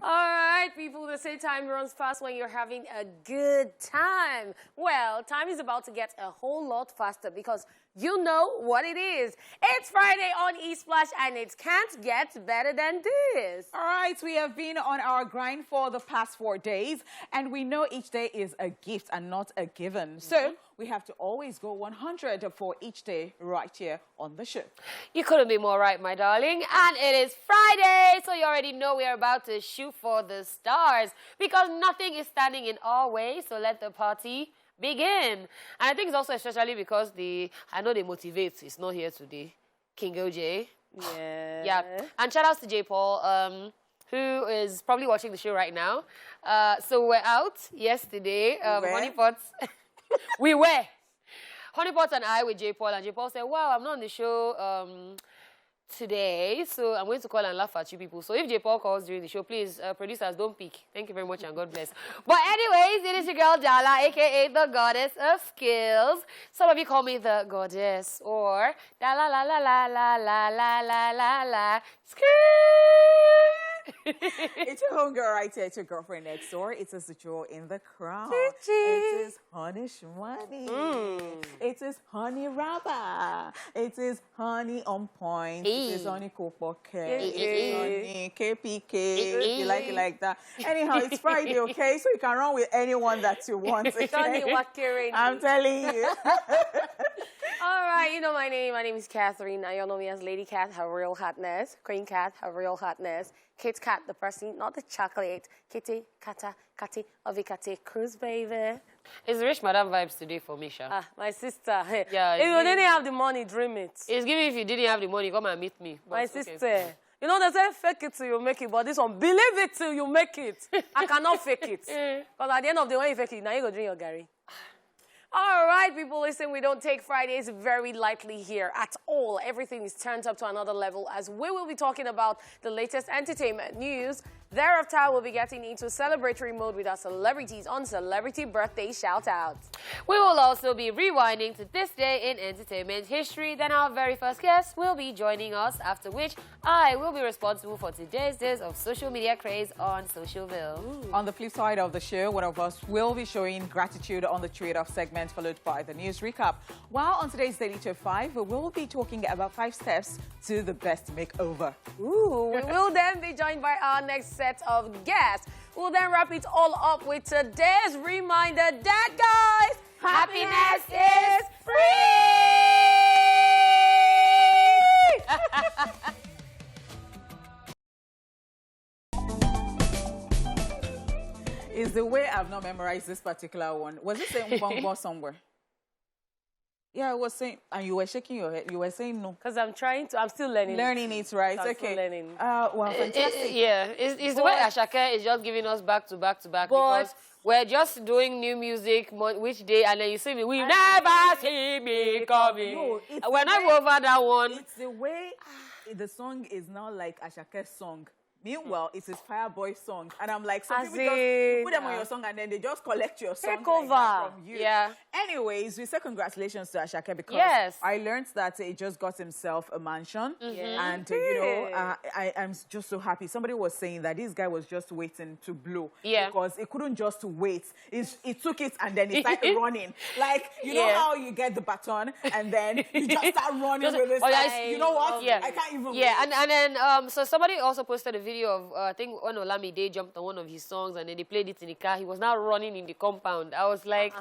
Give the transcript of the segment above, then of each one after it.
All right, people, they say time runs fast when you're having a good time. Well, time is about to get a whole lot faster because you know what it is. It's Friday on Esplash, and it can't get better than this. All right, we have been on our grind for the past 4 days, and we know each day is a gift and not a given. So we have to always go 100 for each day right here on the show. You couldn't be more right, my darling. And it is Friday, so you already know we are about to shoot for the stars because nothing is standing in our way, so let the party begin. And I think it's also especially because I know they motivate. It's not here today. King OJ. Yeah. Yeah. And shout outs to J. Paul, who is probably watching the show right now. So we're out yesterday. Honeypots. We were. Honeypots and I with J. Paul. And J. Paul said, wow, I'm not on the show today, so I'm going to call and laugh at you people. So if J. Paul calls during the show, please, producers, don't pick. Thank you very much and God bless. But anyways, it is your girl Dala, a.k.a. the goddess of skills. Some of you call me the goddess or Dala la la la la la la la la la skill. It's your homegirl right here. It's your girlfriend next door. It's a jewel in the crown. Gigi. It is honey shwani. It is honey rubber. It is honey on point. It is honey kopoke. It is honey KPK. If you like it like that. Anyhow, it's Friday, okay? So you can run with anyone that you want. Okay? I'm telling you. All right, you know my name. My name is Catherine. Now you know me as Lady Cat, her real hotness. Queen Cat, her real hotness. Kit Kat, the person, not the chocolate. Kitty, Kata, Kati, Ovikate, Cruise, baby. It's rich madam vibes today for me, Sha. Ah, my sister. Yeah, if you didn't have the money, dream it. It's giving if you didn't have the money, come and meet me. My sister. You know, they say fake it till you make it, but this one, believe it till you make it. I cannot fake it. Because at the end of the day, when you fake it, now you go drink your Gary. All right, people, listen, we don't take Fridays very lightly here at all. Everything is turned up to another level as we will be talking about the latest entertainment news. Thereafter, we'll be getting into celebratory mode with our celebrities on Celebrity Birthday Shout-Outs. We will also be rewinding to this day in entertainment history. Then our very first guest will be joining us, after which I will be responsible for today's days of social media craze on Socialville. On the flip side of the show, one of us will be showing gratitude on the trade-off segment, followed by the news recap. While on today's Daily Top 5, we will be talking about 5 steps to the best makeover. Ooh, we will then be joined by our next set of guests. We'll then wrap it all up with today's reminder that, guys, happiness is free! Is the way I've not memorized this particular one. Was it saying Mbongbo somewhere? Yeah, I was saying, and you were shaking your head. You were saying no. Because I'm still learning. Learning it, right? I'm okay. still learning. Well, fantastic. It's the way Ashake is just giving us back to back to back because we're just doing new music which day, and then you see me, we never see me coming. No, we're not over that one. It's the way the song is now like Ashake's song. Meanwhile, it's his Fireboy song. And I'm like, some people just put them on your song and then they just collect your song take over from you. Yeah. Anyways, we say congratulations to Ashake because I learned that he just got himself a mansion. And, you know, I'm just so happy. Somebody was saying that this guy was just waiting to blow. Because he couldn't just wait. He took it and then he started running. Like, you know how you get the baton and then you just start running with it. You know what? I can't even wait. And then, so somebody also posted a video of, I think, when Olamide jumped on one of his songs and then they played it in the car. He was now running in the compound. I was like,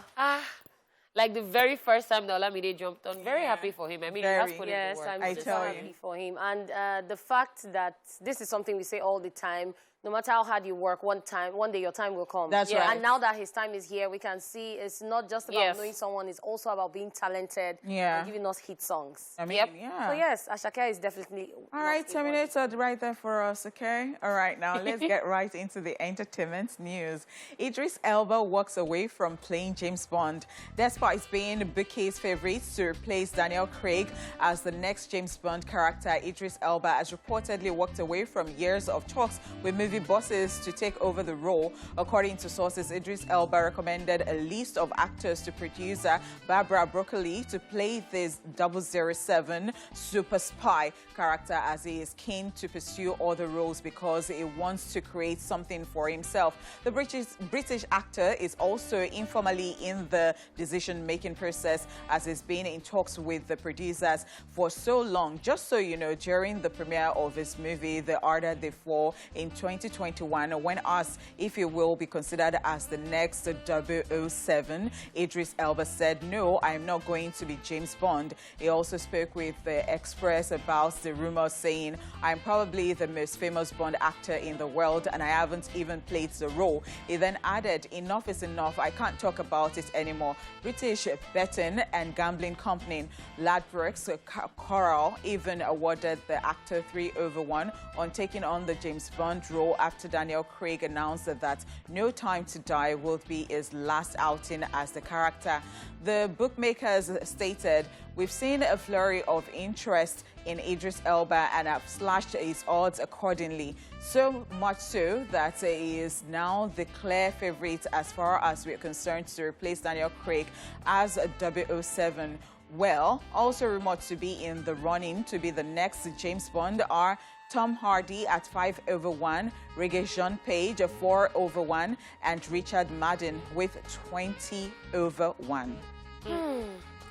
like the very first time that Olamide jumped on. Very happy for him. I mean, he has put in the work. I'm just happy for him. And the fact that this is something we say all the time, no matter how hard you work, one day your time will come. That's right. And now that his time is here, we can see it's not just about knowing someone, it's also about being talented and giving us hit songs. I mean, So yes, Ashake is definitely... All right, Terminator right there for us, okay? All right, now let's get right into the entertainment news. Idris Elba walks away from playing James Bond. Despite being Bouquet's favorite to replace Daniel Craig as the next James Bond character, Idris Elba has reportedly walked away from years of talks with movie movie bosses to take over the role. According to sources, Idris Elba recommended a list of actors to producer Barbara Broccoli to play this 007 super spy character, as he is keen to pursue other roles because he wants to create something for himself. The British actor is also informally in the decision-making process, as he's been in talks with the producers for so long. Just so you know, during the premiere of his movie The Harder They Fall in 2021, when asked if he will be considered as the next 007, Idris Elba said, "No, I'm not going to be James Bond." He also spoke with the Express about the rumors, saying, "I'm probably the most famous Bond actor in the world and I haven't even played the role." He then added, "Enough is enough. I can't talk about it anymore." British betting and gambling company Ladbrokes Coral even awarded the actor 3/1 on taking on the James Bond role after Daniel Craig announced that No Time to Die will be his last outing as the character. The bookmakers stated, "We've seen a flurry of interest in Idris Elba and have slashed his odds accordingly. So much so that he is now the clear favorite as far as we're concerned to replace Daniel Craig as 007. Well, also rumored to be in the running to be the next James Bond are Tom Hardy at 5/1, Regé-Jean Page at 4/1, and Richard Madden with 20/1.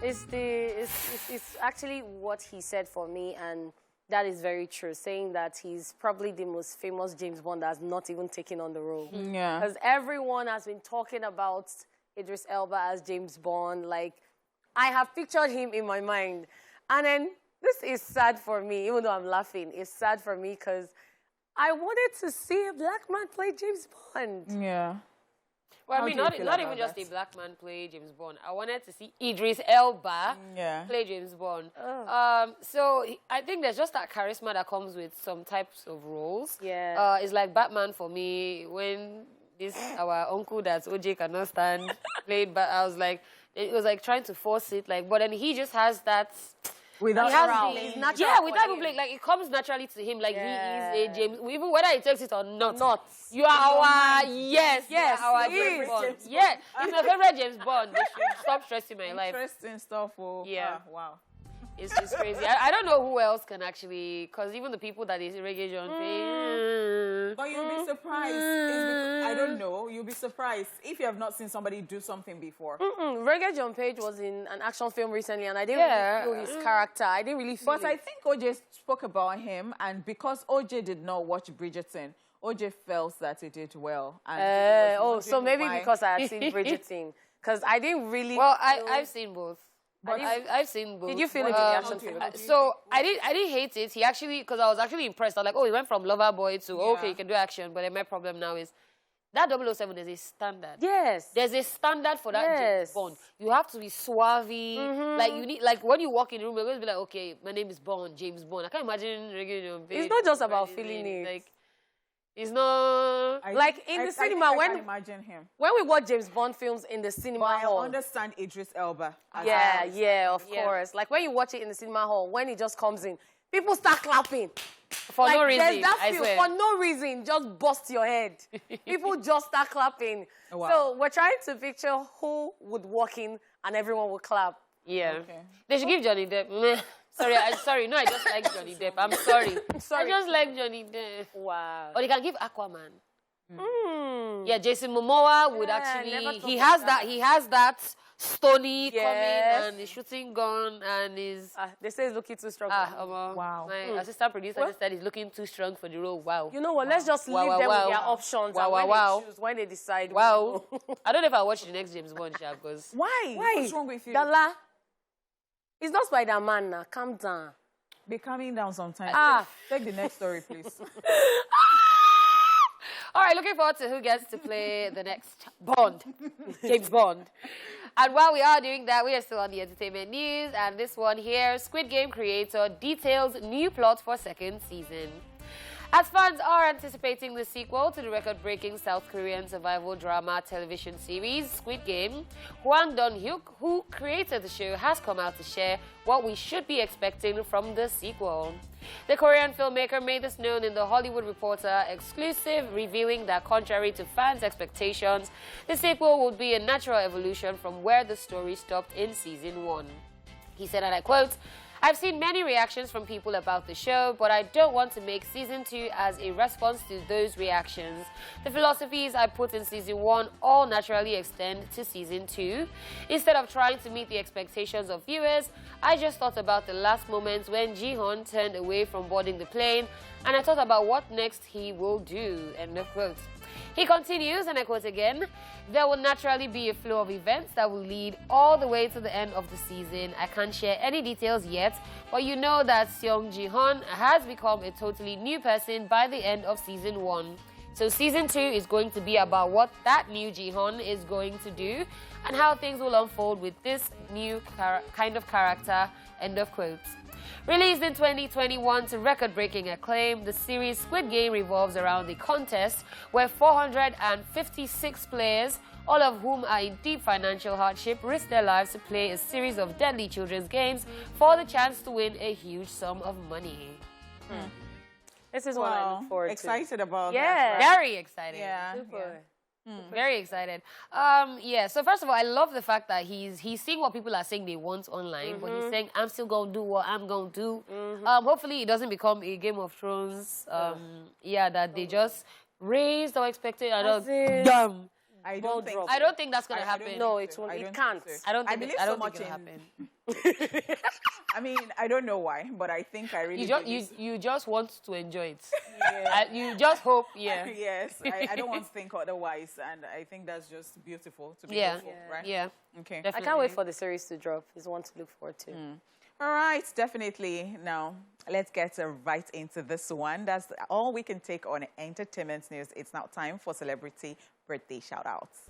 It's actually what he said for me, and that is very true, saying that he's probably the most famous James Bond that's not even taken on the role. Yeah. Because everyone has been talking about Idris Elba as James Bond. Like, I have pictured him in my mind. And then this is sad for me, even though I'm laughing. It's sad for me because I wanted to see a black man play James Bond. Yeah. Well, I mean, not even just a black man play James Bond. I wanted to see Idris Elba play James Bond. So I think there's just that charisma that comes with some types of roles. Yeah. It's like Batman for me. When this our uncle that OJ cannot stand played, but I was like, it was like trying to force it. Like, but then he just has that. Without without playing, like it comes naturally to him. Like he is a James, even whether he takes it or not. You are our yes, our James Bond. Yeah, he's my favorite James Bond. They should stop stressing my life. Interesting stuff. Oh, yeah, wow. It's crazy. I don't know who else can actually, because even the people that is Regé-Jean Page. But you'll be surprised. I don't know. You'll be surprised if you have not seen somebody do something before. Regé-Jean Page was in an action film recently, and I didn't really feel his character. I didn't really feel it. I think OJ spoke about him, and because OJ did not watch Bridgerton, OJ felt that he did well. And so maybe because I had seen Bridgerton. Because I didn't really... Well, I've seen both. But I've seen both. Did you feel it in the action film? So I didn't hate it. He actually, because I was actually impressed. I was like, oh, he went from lover boy to okay, you can do action. But then my problem now is that 007 is a standard. Yes. There's a standard for that James Bond. You have to be suave. Like you need, like when you walk in the room, you're going to be like, okay, my name is Bond, James Bond. I can't imagine regular. It's not just about feeling it. Like, it's not like in the cinema I can imagine him. When we watch James Bond films in the cinema hall. I understand Idris Elba. Of course. Like when you watch it in the cinema hall, when he just comes in, people start clapping for no reason. There's that feel, for no reason, just bust your head. People just start clapping. Oh, wow. So we're trying to picture who would walk in and everyone would clap. Yeah. Okay. They should give Johnny Depp. Sorry. No, I just like Johnny Depp. I'm sorry. I just like Johnny Depp. Wow. Or they can give Aquaman. Yeah, Jason Momoa would actually. He has that stony coming and the shooting gun and is. They say he's looking too strong. Wow. My assistant producer just said he's looking too strong for the role. Wow. You know what? Let's just leave them with their options. They choose, when they decide. Wow. I don't know if I'll watch the next James Bond show because. Why? What's wrong with you? Dala. It's not Spider-Man now. Calm down. Be calming down sometimes. Take the next story, please. All right, looking forward to who gets to play the next Bond, James Bond. And while we are doing that, we are still on the entertainment news. And this one here, Squid Game creator details new plot for second season. As fans are anticipating the sequel to the record-breaking South Korean survival drama television series, Squid Game, Hwang Dong-hyuk, who created the show, has come out to share what we should be expecting from the sequel. The Korean filmmaker made this known in the Hollywood Reporter exclusive, revealing that contrary to fans' expectations, the sequel would be a natural evolution from where the story stopped in season 1. He said, and I quote, "I've seen many reactions from people about the show, but I don't want to make season 2 as a response to those reactions. The philosophies I put in season 1 all naturally extend to season 2. Instead of trying to meet the expectations of viewers, I just thought about the last moments when Ji-hoon turned away from boarding the plane, and I thought about what next he will do." End of quote. He continues, and I quote again, "There will naturally be a flow of events that will lead all the way to the end of the season. I can't share any details yet, but you know that Seong Ji-hoon has become a totally new person by the end of season 1. So season 2 is going to be about what that new Ji-hoon is going to do and how things will unfold with this new kind of character." End of quote. Released in 2021 to record-breaking acclaim, the series Squid Game revolves around a contest where 456 players, all of whom are in deep financial hardship, risk their lives to play a series of deadly children's games for the chance to win a huge sum of money. This is what I look forward to. Excited about that. Right? Very excited. Yeah. Super. Very excited. Yeah, so first of all, I love the fact that he's seeing what people are saying they want online, but he's saying, I'm still going to do what I'm going to do. Hopefully it doesn't become a Game of Thrones, yeah, that they just raised our expectations. I don't think that's going to happen. No, it won't. It can't. I don't think believe I don't so think much it'll in- happen. I mean, I don't know why, but I think I really You just want to enjoy it. Yeah. You just hope, yeah. Yes, I don't want to think otherwise, and I think that's just beautiful to be hopeful, right? Yeah. Okay. Definitely. I can't wait for the series to drop. It's one to look forward to. All right, definitely. Now, let's get right into this one. That's all we can take on entertainment news. It's now time for celebrity birthday shout-outs.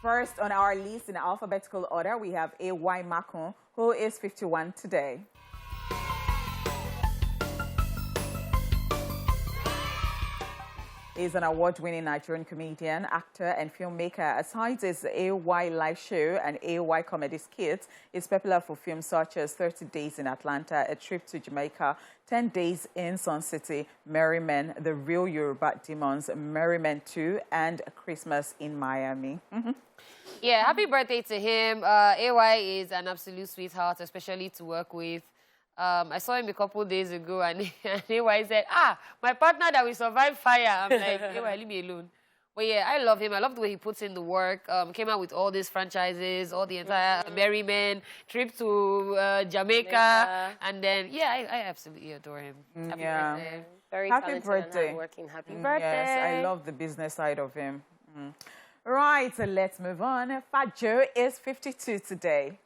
First on our list in alphabetical order, we have A.Y. Makun, who is 51 today. He's an award-winning Nigerian comedian, actor, and filmmaker. Aside his AY live show and AY comedy skits, he's popular for films such as 30 Days in Atlanta, A Trip to Jamaica, 10 Days in Sun City, Merry Men, The Real Yoruba Demons, Merry Men 2, and Christmas in Miami. Yeah, happy birthday to him. AY is an absolute sweetheart, especially to work with. I saw him a couple days ago, and AY said, my partner that will survive fire. I'm like, AY, leave me alone. But yeah, I love him. I love the way he puts in the work. Came out with all these franchises, all the entire Merry Men, trip to Jamaica. And then, yeah, I absolutely adore him. Happy birthday. Very Happy talented birthday. and hardworking. Happy birthday. Yes, I love the business side of him. Right, so let's move on. Fat Joe is 52 today.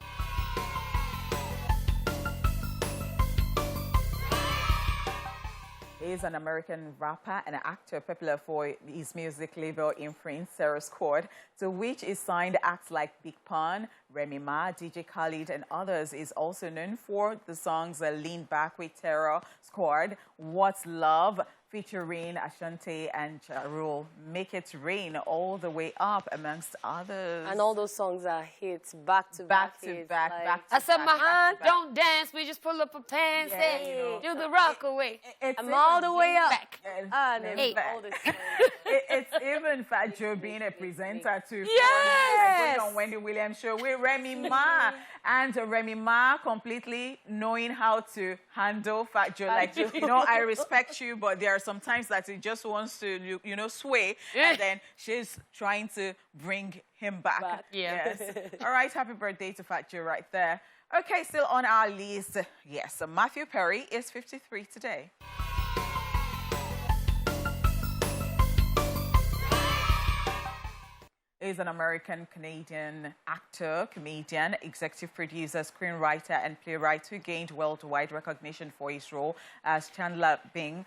He's an American rapper and actor popular for his music label Imprint, Squid, to which he signed acts like Big Pun, Remy Ma, DJ Khaled, and others. He's also known for the songs Lean Back with Terror Squad, What's Love, featuring Ashanti and Ja Rule, Make It Rain, All the Way Up, amongst others. And all those songs are hits, back to back. I said, my hand don't dance, we just pull up a pants and do the rock away. I'm all the way up. Back. It's even Fat Joe being a presenter too. Yes! On Wendy Williams show with Remy Ma. And Remy Ma completely knowing how to handle Fat Joe. Like, you know, I respect you, but there are some times that he just wants to, you know, sway. And then she's trying to bring him back. Yeah. Yes. All right, happy birthday to Fat Joe right there. Okay, still on our list. Yes, Matthew Perry is 53 today. Is an American-Canadian actor, comedian, executive producer, screenwriter, and playwright who gained worldwide recognition for his role as Chandler Bing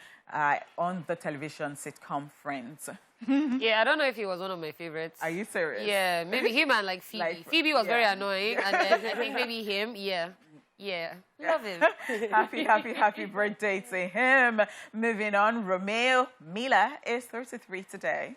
on the television sitcom Friends. Yeah, I don't know if he was one of my favorites. Are you serious? Yeah, maybe him and like Phoebe. Phoebe was very annoying, and then I think maybe him. Yeah. Love him. Happy birthday to him. Moving on, Romeo Miller is 33 today.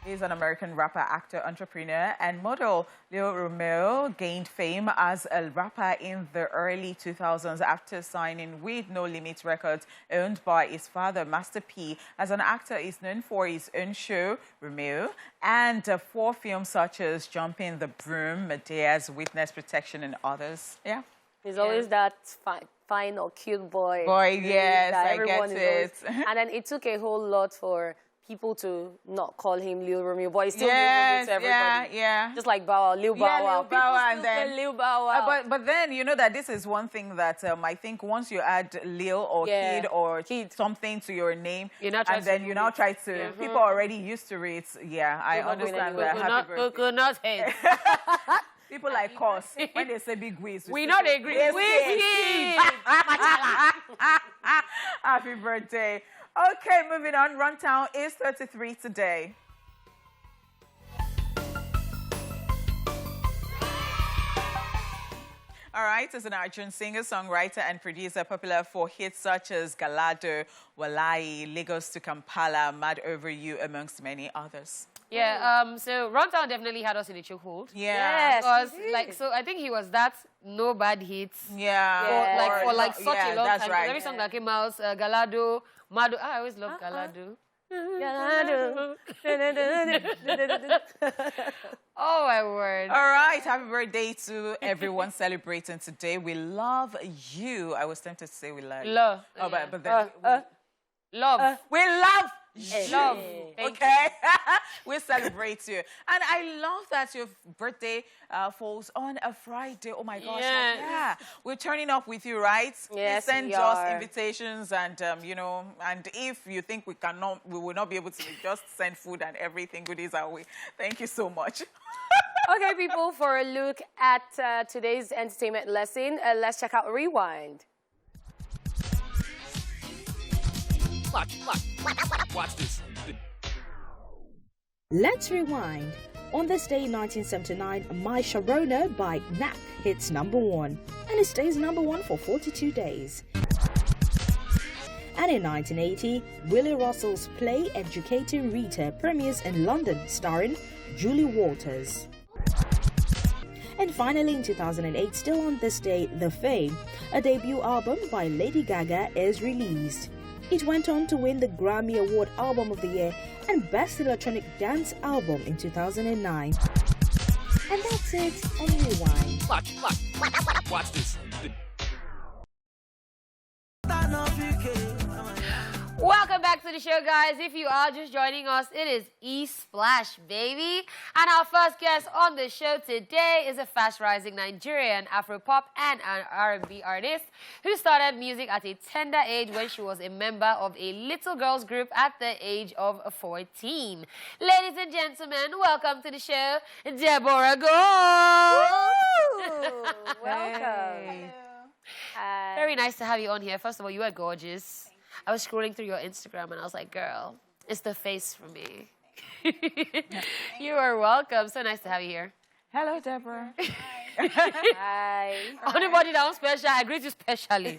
He's an American rapper, actor, entrepreneur, and model. Lil Romeo gained fame as a rapper in the early 2000s after signing with No Limit Records, owned by his father, Master P. As an actor, he's known for his own show, Romeo, and for films such as Jumping the Broom, Medea's Witness Protection, and others. Yeah. He's always that fine or cute boy. Yes, I get it. And then it took a whole lot for people to not call him Lil Romeo, but he's still Lil Romeo to everybody. Yeah. Just like Bow Wow, Lil Bow Wow. Lil Bow Wow, and then Lil Bow Wow. But then you know that this is one thing that I think once you add Lil or Kid or something to your name, and then you now try to people are already used to it. Yeah, I understand that. Happy birthday. Could not hate. People like us, when they say big whiz, we not agree. Happy birthday. Okay, moving on. Runtown is 33 today. All right, as an Nigerian singer, songwriter, and producer, popular for hits such as Galado, Walai, Lagos to Kampala, Mad Over You, amongst many others. Yeah, so Runtown definitely had us in a chokehold. Yeah. Because, so I think he was that no bad hits. Yeah. For such a long time. Right. Every song that came out, Galado, Mado, I always love Galado. Oh, my word. All right, happy birthday to everyone celebrating today. We love you. I was tempted to say we love you. Love. Oh, but then love. we love you. Love. Okay? We celebrate you. And I love that your birthday falls on a Friday. Oh, my gosh. Yes. Yeah. We're turning up with you, right? Yes, Send we us are. invitations and, and if you think we will not be able to, just send food and everything, goodies our way. Thank you so much. Okay, people, for a look at today's entertainment lesson, let's check out Rewind. Watch this. Let's rewind. On this day in 1979, My Sharona by Knack hits #1 and it stays #1 for 42 days. And in 1980, Willie Russell's play Educating Rita premieres in London, starring Julie Walters. And finally, in 2008, still on this day, The Fame, a debut album by Lady Gaga, is released. It went on to win the Grammy Award Album of the Year and Best Electronic Dance Album in 2009. And that's it on Rewind. Watch this. Welcome back to the show, guys. If you are just joining us, it is Esplash, baby. And our first guest on the show today is a fast-rising Nigerian Afro-pop and an R&B artist who started music at a tender age when she was a member of a little girls group at the age of 14. Ladies and gentlemen, welcome to the show, Deborah Gold. Welcome. Very nice to have you on here. First of all, you are gorgeous. I was scrolling through your Instagram and I was like, girl, it's the face for me. You are welcome. So nice to have you here. Hello, Deborah. Hi. Anybody that was special, I greet you specially.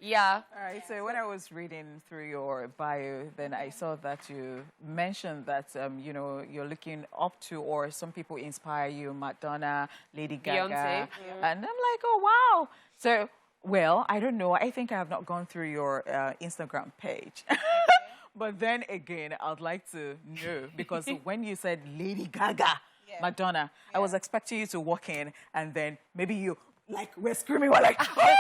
Yeah. All right, so when I was reading through your bio, then I saw that you mentioned that, you're looking up to, or some people inspire you, Madonna, Lady Gaga. Beyonce. And I'm like, oh, wow. So, well, I don't know. I think I have not gone through your Instagram page. But then again, I'd like to know, because when you said Lady Gaga, Madonna, I was expecting you to walk in and then maybe you, like, we're screaming, we're like, oh!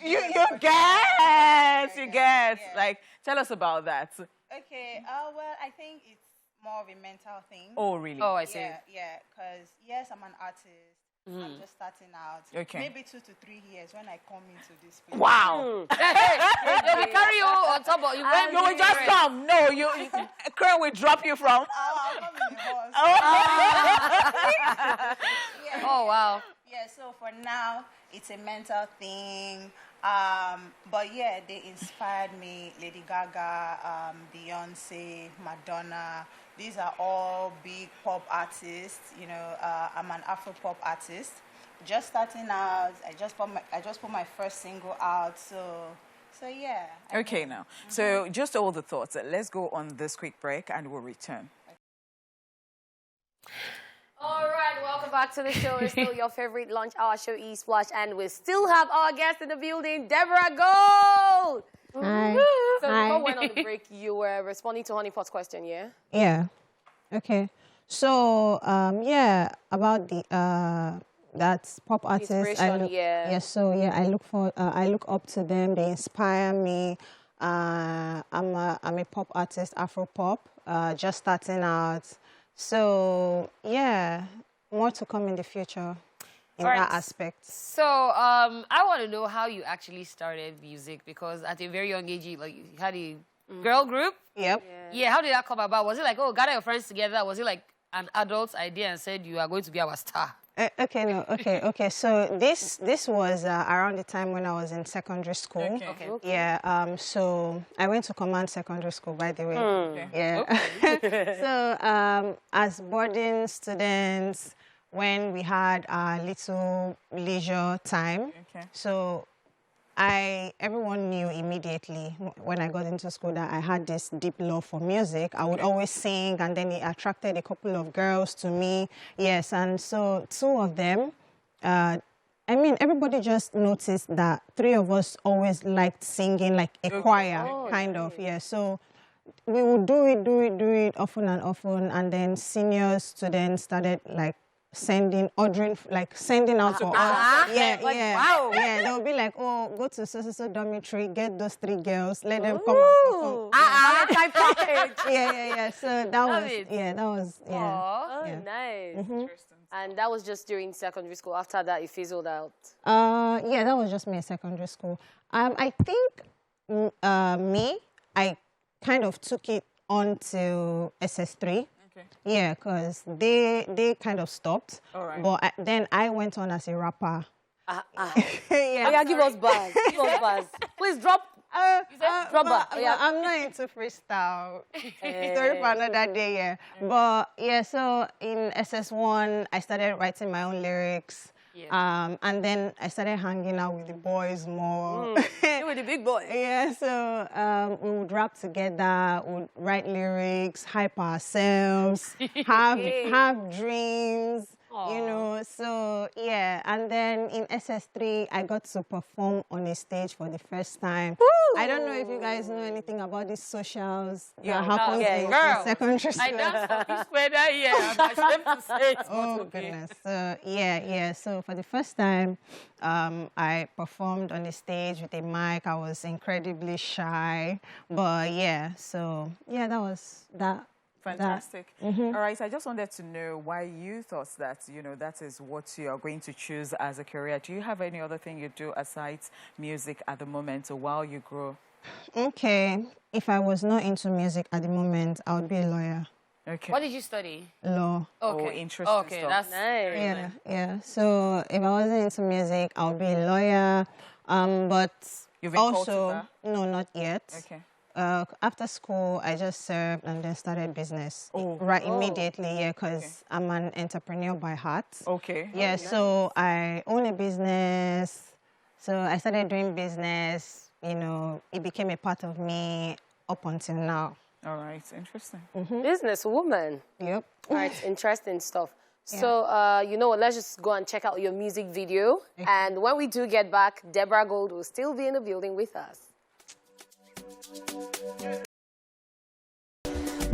You get. Like, tell us about that. Okay, well, I think it's more of a mental thing. Oh, really? Oh, I see. Yeah, because, yes, I'm an artist. I'm just starting out. Okay. Maybe 2 to 3 years when I come into this place. Wow. They will carry you on top of you. You will just come. No, Crown will drop you from. I'll come in the bus. Oh, wow. Yeah, so for now, it's a mental thing. But yeah, they inspired me. Lady Gaga, Beyonce, Madonna. These are all big pop artists. I'm an Afro pop artist. Just starting out. I just put my first single out. So So, yeah. Okay, now. So, just all the thoughts. Let's go on this quick break and we'll return. All right, welcome back to the show. It's still your favorite lunch hour show, Esplash, and we still have our guest in the building, Deborah Gold. Hi. So Hi. before we went on the break, you were responding to Honeypot's question, yeah? Yeah. Okay. So, yeah, about the that pop artist. Inspiration, yeah. Yeah. So yeah, I look up to them. They inspire me. I'm a pop artist, Afro pop, just starting out. So yeah, more to come in the future in that aspect. So I want to know how you actually started music, because at a very young age, you had a girl group. Yep. Yeah. How did that come about? Was it like, oh, gather your friends together? Was it like an adult's idea and said you are going to be our star? Okay. So this was around the time when I was in secondary school. Okay. Yeah. So I went to Command Secondary School, by the way. Yeah. So as boarding students, when we had a little leisure time, so everyone knew immediately when I got into school that I had this deep love for music. I would always sing, and then it attracted a couple of girls to me. Yes, and so two of them, I mean, everybody just noticed that three of us always liked singing, like a choir, kind of. Yeah, so we would do it often and often, and then senior students started like sending out for us. Wow. Yeah, they'll be like, oh, go to so dormitory, get those three girls, let them come and perform. Yeah. So that was Oh, yeah. nice. And that was just during secondary school. After that, it fizzled out. Yeah, that was just me in secondary school. I think I kind of took it on to SS3. Yeah, because they kind of stopped. All right. But then I went on as a rapper. Yeah, give us bars. Please drop. Drop back. I'm not into freestyle. Story for another day, yeah. But yeah, so in SS1, I started writing my own lyrics. Yeah. And then I started hanging out with the boys more. You were the big boy. Yeah, so we would rap together, would write lyrics, hype ourselves, have dreams, you know. So yeah, and then in SS3, I got to perform on a stage for the first time. Woo! I don't know if you guys know anything about these socials that happens in secondary school. I danced for this weather here. I'm ashamed to say it. Oh, goodness. So, yeah. So, for the first time, I performed on the stage with a mic. I was incredibly shy. But, yeah, so, yeah, that was that. Fantastic. All right, I just wanted to know why you thought that, you know, that is what you are going to choose as a career. Do you have any other thing you do aside music at the moment or while you grow? Okay. If I was not into music at the moment, I would be a lawyer. Okay. What did you study? Law. Okay. Oh, interesting Okay, stuff. that's nice. Yeah. So if I wasn't into music, I would be a lawyer. But You've been called to also, that? no, not yet. Okay. After school, I just served and then started business immediately, yeah, because I'm an entrepreneur by heart. Okay. Yeah, so I own a business. So I started doing business, you know, it became a part of me up until now. All right, interesting. Businesswoman. Yep. All right, interesting stuff. So, you know what, let's just go and check out your music video. And when we do get back, Deborah Gold will still be in the building with us.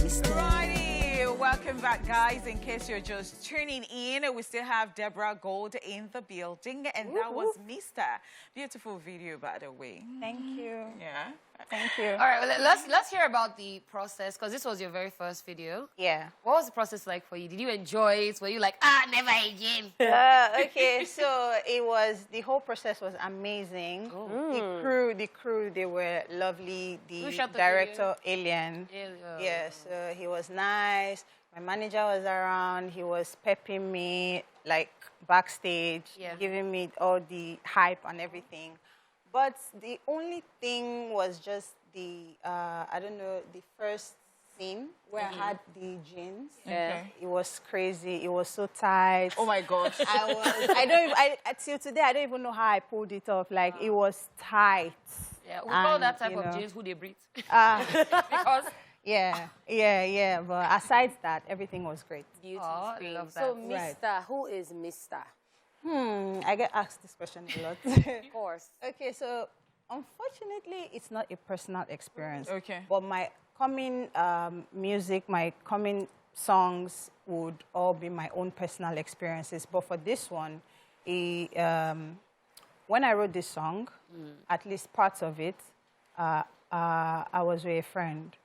Alrighty, welcome back, guys. In case you're just tuning in, we still have Deborah Gold in the building, and that was Mr. Beautiful video, by the way. Thank you. Yeah. Thank you. All right, well, let's hear about the process, because this was your very first video. Yeah. What was the process like for you? Did you enjoy it? Were you like, never again? Okay, so the whole process was amazing. The crew, they were lovely. The director, Alien. Yeah, so he was nice. My manager was around. He was pepping me, like, backstage, giving me all the hype and everything. But the only thing was just the, the first scene where I had the jeans. Okay. It was crazy. It was so tight. Oh my gosh. Till today, I don't even know how I pulled it off. Like, it was tight. Yeah, we call that type of jeans who they breathe. Because... Yeah. But aside that, everything was great. Beautiful. Oh, I love that. So, Mr. Who is Mr.? I get asked this question a lot. Of course. Okay, so unfortunately, it's not a personal experience. Okay. But my coming music, my coming songs would all be my own personal experiences. But for this one, when I wrote this song, at least parts of it, I was with a friend.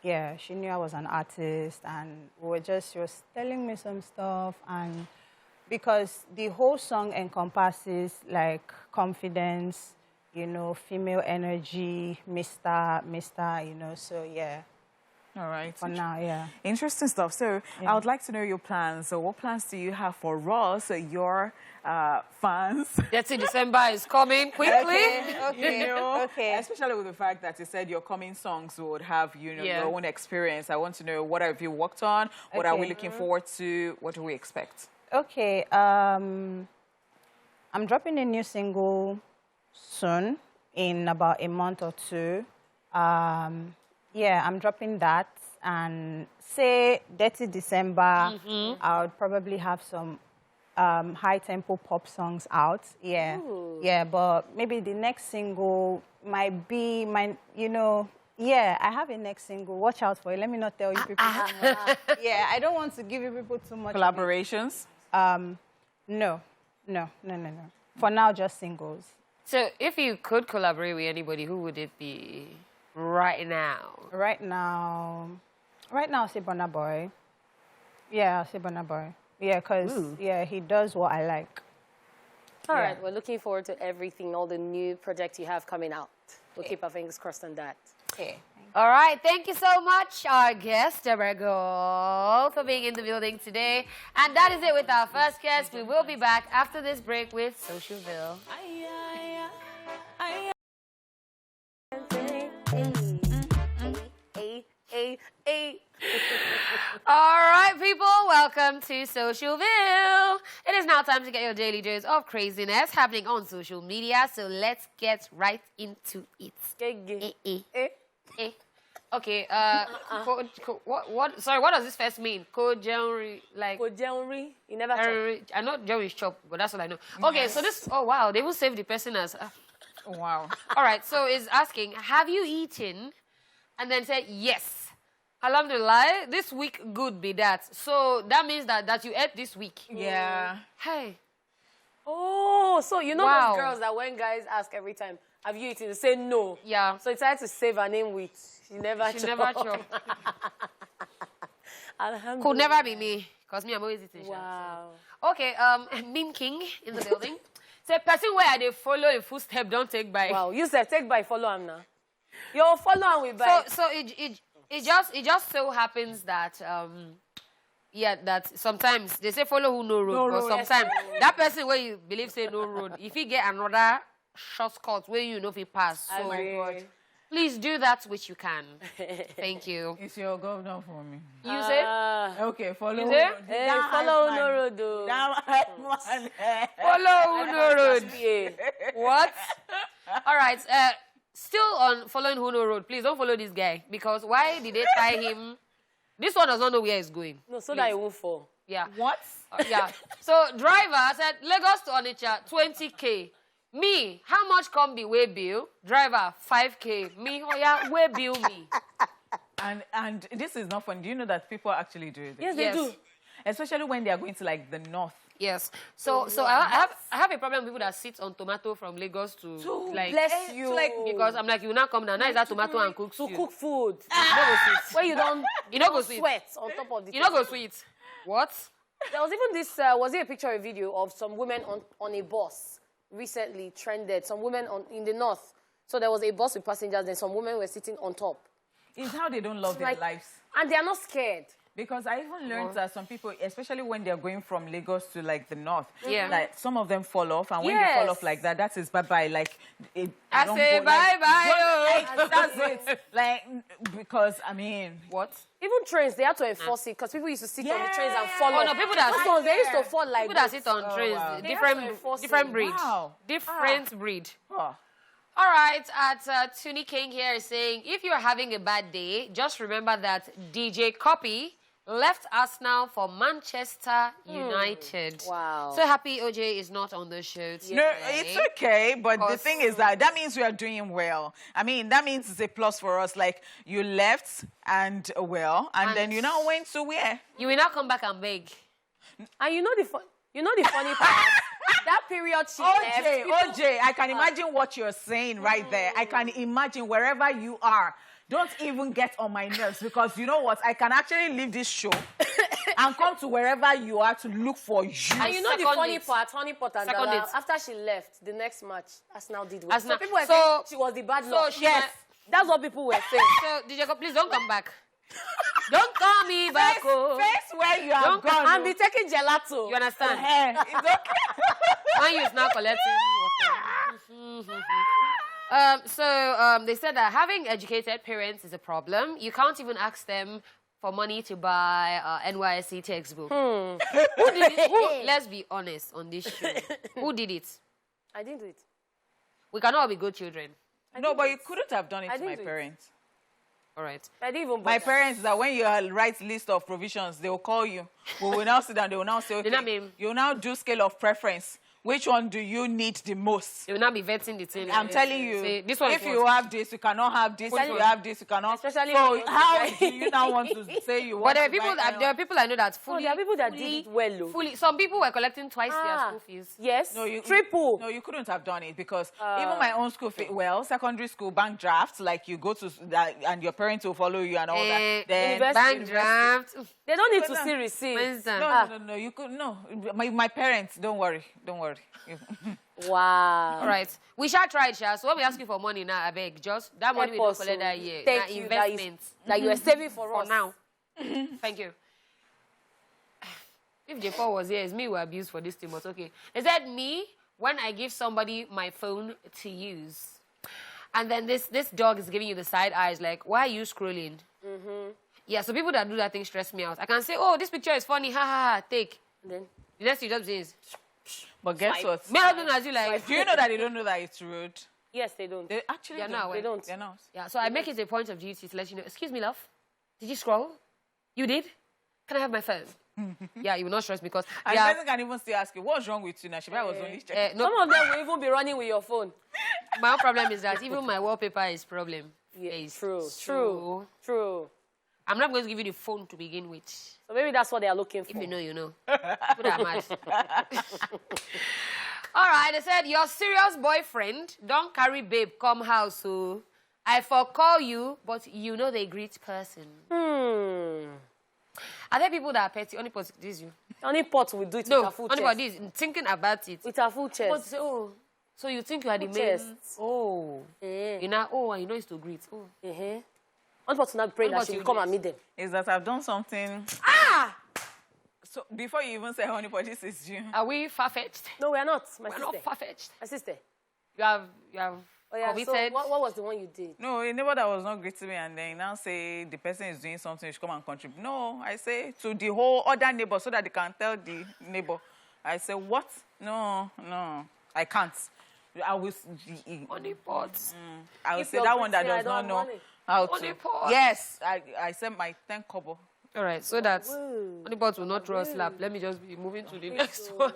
Yeah, she knew I was an artist, and she was telling me some stuff, and because the whole song encompasses like confidence, you know, female energy, Mr., you know, so yeah. All right. For now, yeah. Interesting stuff. So I would like to know your plans. So what plans do you have for us, your fans? Dirty December is coming quickly. Okay. Okay. Especially with the fact that you said your coming songs would have, you know, your own experience. I want to know, what have you worked on? What are we looking forward to? What do we expect? Okay. I'm dropping a new single soon, in about a month or two. Yeah, I'm dropping that, and say Dirty December, I would probably have some high-tempo pop songs out. Yeah, yeah, but maybe the next single might be you know, yeah, I have a next single. Watch out for it. Let me not tell you people too much. Yeah, I don't want to give you people too much. Collaborations? No. For now, just singles. So if you could collaborate with anybody, who would it be? Right now, I'll say Burna Boy. Yeah, I'll say Burna Boy. Yeah, because he does what I like. All right, we're looking forward to everything, all the new projects you have coming out. We'll keep our fingers crossed on that. Okay. All right, thank you so much, our guest, Deborah Gold, for being in the building today. And that is it with our first guest. We will be back after this break with Socialville. All right, people, welcome to Socialville. It is now time to get your daily dose of craziness happening on social media, so let's get right into it. Okay, sorry, what does this first mean? Co-genre, like... Co-genre? You never chop. I know genre is chop, but that's all I know. Okay, so this... Oh, wow, they will save the person as... Wow. All right, so it's asking, have you eaten? And then said, yes. Alhamdulillah, this week good be that. So that means that you ate this week. Yeah. Hey. Oh, so you know those girls that when guys ask every time, have you eaten? They say no. Yeah. So it's hard to save her name with, she never chop. Alhamdulillah. Could never be me, because me, I'm always eating. Wow. Okay, Meme King in the building. Say, person where they follow a footstep, don't take by. Wow, you said take by, follow him now. Your follow and we buy. So it just so happens that that sometimes they say follow who no road, but sometimes that person where you believe say no road, if you get another shortcut where you know if he pass. So God, please do that which you can. Thank you. It's your governor for me. You say? Okay, follow. You say? Hey, follow no road. Follow no road. What? All right. Still on following Huno Road, please don't follow this guy, because why did they tie him? This one does not know where he's going. No, so that he won't fall. Yeah. What? Yeah. So driver said Lagos to Onitsha 20K. Me, how much come be way bill? Driver 5K. Me, oh yeah, way bill me. And this is not fun. Do you know that people actually do this? Yes, they do. Especially when they are going to like the north. Yes. So I have a problem with people that sit on tomato from Lagos to like bless you. Because I'm like, you now come down. Now is that tomato and cook to cook food. You don't go sweet. Where you don't sweat on top of the you don't go sweet. What? There was even this was it a picture or a video of some women on a bus recently trended. Some women in the north. So there was a bus with passengers and some women were sitting on top. It's how they don't love their lives. And they are not scared. Because I even learned that some people, especially when they're going from Lagos to like the north, like some of them fall off, and when they fall off like that, that is bye-bye. Like, I say bye-bye. That's it. Like, because, I mean... What? Even trains, they had to enforce it, because people used to sit on the trains and fall off. No, people that they used to fall like people that sit on trains, different breed. Wow. Different breed. Oh. All right, at Tuni King here is saying, if you're having a bad day, just remember that DJ Copy left Arsenal for Manchester United. Wow. So happy OJ is not on the show today. No, it's okay, but the thing is that means we are doing well. I mean, that means it's a plus for us. Like, you left and then you now went to where? You will not come back and beg. And you know the funny part? That period she left. OJ, I can imagine what you're saying right there. I can imagine wherever you are. Don't even get on my nerves because you know what? I can actually leave this show and come to wherever you are to look for you. And you know the funny part, and after she left, the next match, Arsenal did well. So people were saying she was the bad luck. Yes. That's what people were saying. So, DJ, please don't come back. Don't call me back. Face where you are gone. And be taking gelato. You understand? It's okay. When you is now collecting water. They said that having educated parents is a problem. You can't even ask them for money to buy NYSC textbook. Who did it? Let's be honest on this show. Who did it? I didn't do it. We cannot all be good children. No, but you couldn't have done it to my parents. All right. I didn't even My parents, that when you write list of provisions, they will call you. We will now sit down. They will now say, okay, you will now do scale of preference. Which one do you need the most? You will not be vetting the thing. I'm telling you, say, this one if you have this, you cannot have this. If you have this, you cannot. Especially so how do you now want to say you want But there are people I know that fully... there are people that did it well. Fully. Some people were collecting twice their school fees. Yes. No, triple. No, you couldn't have done it because even my own school fee, secondary school bank drafts, like you go to that and your parents will follow you and all that. Then bank draft. They don't need to see receipts. No, you could, no. My parents, don't worry. Wow. All right. We shall try it, Sha. So when we ask you for money now, I beg, just that money we don't collect that year. Thank you. Investments. That you are saving for us. now. Thank you. If J4 was here, it's me who abused for this thing, but okay. Is that me when I give somebody my phone to use? And then this dog is giving you the side eyes, like, why are you scrolling? Yeah, so people that do that thing stress me out. I can say, oh, this picture is funny, ha ha ha, take. And then the next thing you just say is... But guess what? Me husband as you like. Do you know that they don't know that it's rude? Yes, they don't. They actually don't. They don't. They're not. Yeah, so I make it a point of duty to let you know, excuse me, love, did you scroll? You did? Can I have my phone? Yeah, you will not stress me because... And the person can even still ask you, what's wrong with you now? I was only checking. Some of them will even be running with your phone. My own problem is that even my wallpaper is problem. Yes, true. I'm not going to give you the phone to begin with. So maybe that's what they are looking for. If you know, you know. Put that mad. All right, they said, your serious boyfriend, don't carry babe, come house, so I for call you, but you know the great person. Are there people that are petty? Only pot this you. Only pot will do it with her full chest. No, only pot thinking about it. With her full chest. But say, oh, so you think you are the main? Oh. You know, and you know it's to greet. Oh. Only pot to not pray that she will come and meet them. Is that I've done something. So before you even say honeypot, this is you. Are we far-fetched? No, we are not. We're not far-fetched. My sister. You have committed. So what was the one you did? No, a neighbor that was not greeting me and then now say the person is doing something, you should come and contribute. No, I say to the whole other neighbor so that they can tell the neighbor. I say, what? No, I can't. I will... Honeypots. I will say that one that does not know how to... Yes, I said my 10 kobo. All right, so that honeypots will not throw a slap. Let me just be moving to the next one.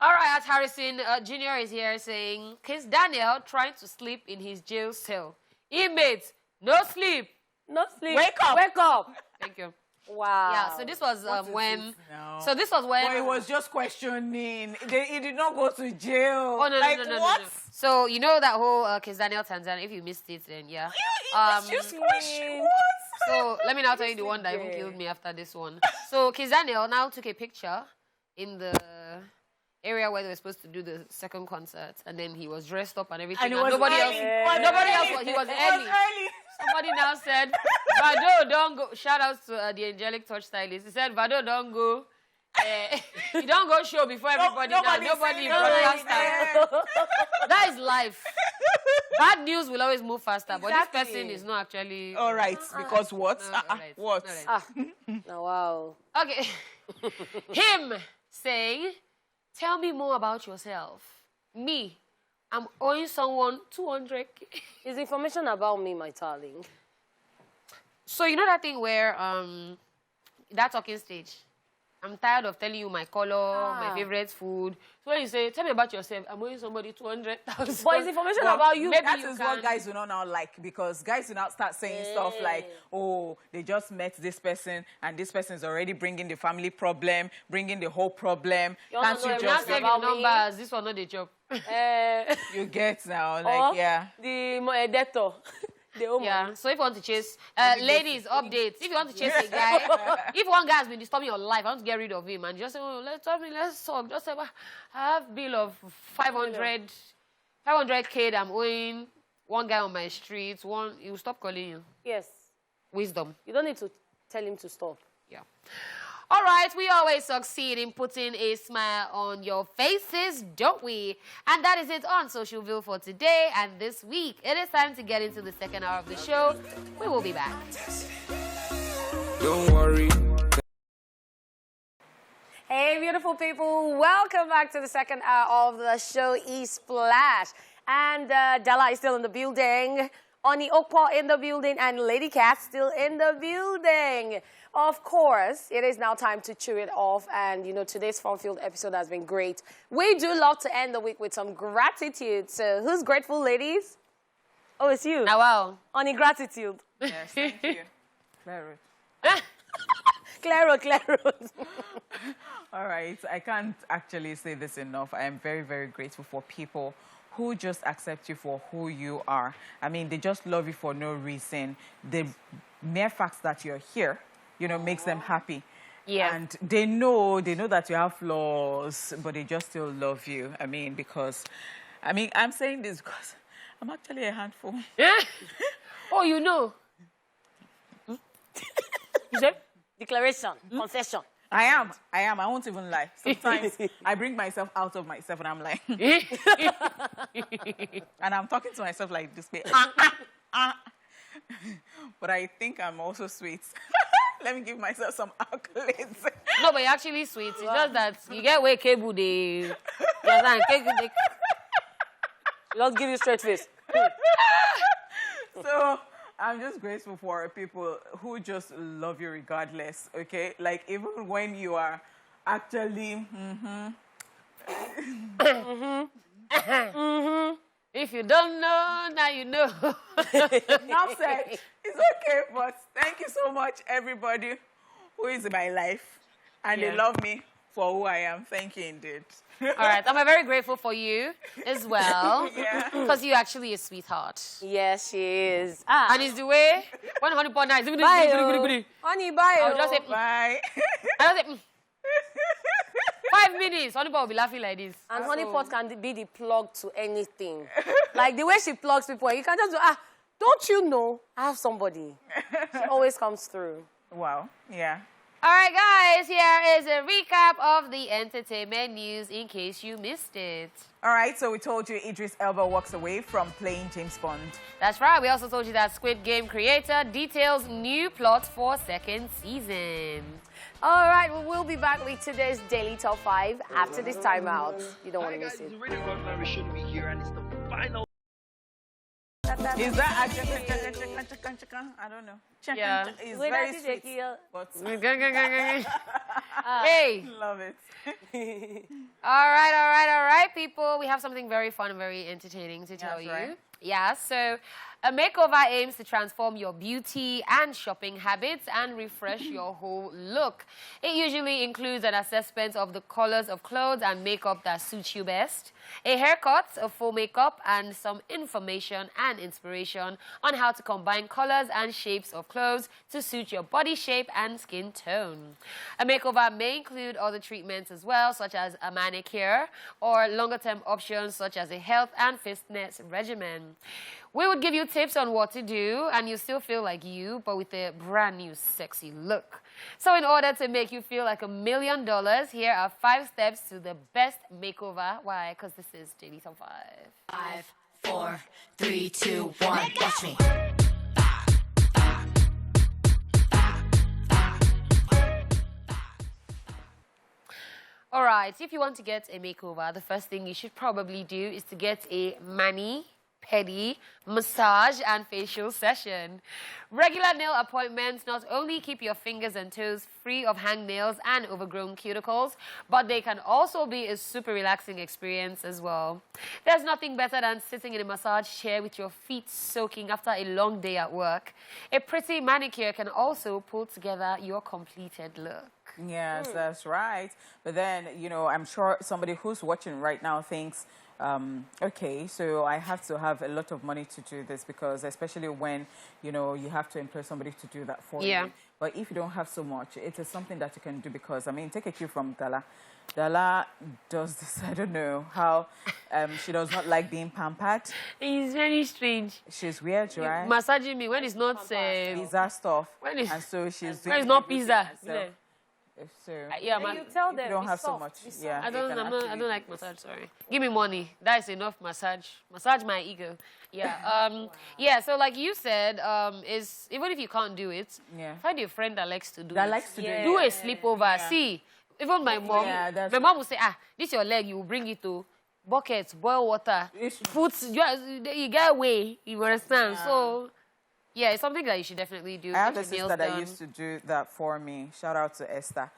All right, Harrison Jr. is here saying, Kiss Daniel trying to sleep in his jail cell. Inmates, no sleep. No sleep. Wake up. Wake up. Thank you. Wow. Yeah, so this was when... No. So this was when... But it was just questioning. He did not go to jail. Oh, no, like, no. what? So, you know that whole Kiss Daniel Tanzania, if you missed it, then yeah. Just question. What? So, let me now tell you the one that even killed me after this one. So, Kiss Daniel now took a picture in the area where they were supposed to do the second concert, and then he was dressed up and everything. And nobody else, he was early. Somebody now said, Vado, don't go. Shout out to the Angelic Touch Stylist. He said, Vado, don't go. You don't go show before everybody. Nobody broadcast that. That is life. Bad news will always move faster, but this person is not actually... All right, because what? What? Oh, wow. Okay. Him saying, tell me more about yourself. Me, I'm owing someone 200. It's information about me, my darling. So you know that thing where that talking stage? I'm tired of telling you my color, my favorite food. So when you say, tell me about yourself, I'm owing somebody 200,000. But it's information about you. That is what guys do not now like, because guys do not start saying stuff like, oh, they just met this person and this person is already bringing the family problem, bringing the whole problem. Can't you just say the numbers? This one not the job. You get now, like, yeah. The debtor. Yeah, so if you want to chase, ladies, updates. If you want to chase a guy, if one guy has been disturbing your life, I want to get rid of him and just say, oh, let's talk. Just say, well, I have bill of 500K that I'm owing one guy on my street. He will stop calling you. Yes. Wisdom. You don't need to tell him to stop. Yeah. All right, we always succeed in putting a smile on your faces, don't we? And that is it on Socialville for today and this week. It is time to get into the second hour of the show. We will be back. Don't worry. Hey, beautiful people. Welcome back to the second hour of the show, Esplash. And Della is still in the building. Oni Okpo in the building and Lady Cat still in the building. Of course, it is now time to chew it off. And, you know, today's fun-filled episode has been great. We do love to end the week with some gratitude. So who's grateful, ladies? Oh, it's you. Now, wow. Oni gratitude. Yes, thank you. Claro. Claro. All right, I can't actually say this enough. I am very, very grateful for people who just accept you for who you are. I mean, they just love you for no reason. The mere fact that you're here, you know, makes them happy. Yeah. And they know that you have flaws, but they just still love you. I mean, because, I'm saying this because I'm actually a handful. Oh, you know. You said? Declaration, concession. I am. I won't even lie. Sometimes I bring myself out of myself and I'm like, and I'm talking to myself like this way. But I think I'm also sweet. Let me give myself some accolades. No, but you're actually sweet. It's just that you get way cable, they Let's give you straight face. So I'm just grateful for people who just love you regardless, okay? Like, even when you are actually, If you don't know, now you know. Now said, it's okay, but thank you so much, everybody who is in my life. And they love me for who I am. Thank you indeed. All right, I'm very grateful for you as well. Yeah. Because you're actually a sweetheart. Yes, she is. And it's the way, 100 pound nice. Bye, honey, bye. I'll just say, Bye. I'll just say, 5 minutes. Honey pot will be laughing like this. And honey pot can be the plug to anything. Like the way she plugs people, you can just do, don't you know I have somebody? She always comes through. Wow, yeah. All right, guys, here is a recap of the entertainment news in case you missed it. All right, so we told you Idris Elba walks away from playing James Bond. That's right. We also told you that Squid Game creator details new plot for second season. All right, well, we'll be back with today's Daily Top 5 after this timeout. You don't want to miss it. It's really good, man. We shouldn't be here, and it's the final. Is that I don't know. Yeah. It's very sweet. But Hey. Love it. All right, people. We have something very fun and very entertaining to tell you. Right. Yeah, so a makeover aims to transform your beauty and shopping habits and refresh your whole look. It usually includes an assessment of the colors of clothes and makeup that suits you best, a haircut, a full makeup, and some information and inspiration on how to combine colors and shapes of clothes to suit your body shape and skin tone. A makeover may include other treatments as well, such as a manicure or longer-term options such as a health and fitness regimen. We would give you tips on what to do, and you still feel like you, but with a brand new sexy look. So in order to make you feel like $1 million, here are 5 steps to the best makeover. Why? Because this is Daily Top 5. 5, 4, 3, 2, 1, watch me. All right, if you want to get a makeover, the first thing you should probably do is to get a mani, pedi, massage, and facial session. Regular nail appointments not only keep your fingers and toes free of hangnails and overgrown cuticles, but they can also be a super relaxing experience as well. There's nothing better than sitting in a massage chair with your feet soaking after a long day at work. A pretty manicure can also pull together your completed look. Yes, that's right. But then, you know, I'm sure somebody who's watching right now thinks, okay, so I have to have a lot of money to do this, because especially when, you know, you have to employ somebody to do that for you. But if you don't have so much, it is something that you can do, because, I mean, take a cue from Dala. Dala does this, I don't know how, she does not like being pampered. It's very strange. She's weird, right? Massaging me when it's not... pizza stuff. When it's, and so she's when it's not pizza. So, yeah, you tell them you don't have soft, so much. Yeah, I don't like massage. Sorry, give me money. That is enough massage. Massage my ego. Yeah. Yeah. So like you said, is even if you can't do it, find a friend that likes to do it. That likes to do it. Do a sleepover. See, even my mom. My mom will say, this your leg. You will bring it to buckets, boil water, put. You get away. You understand? So. Yeah, it's something that you should definitely do. I have a sister that used to do that for me. Shout out to Esther.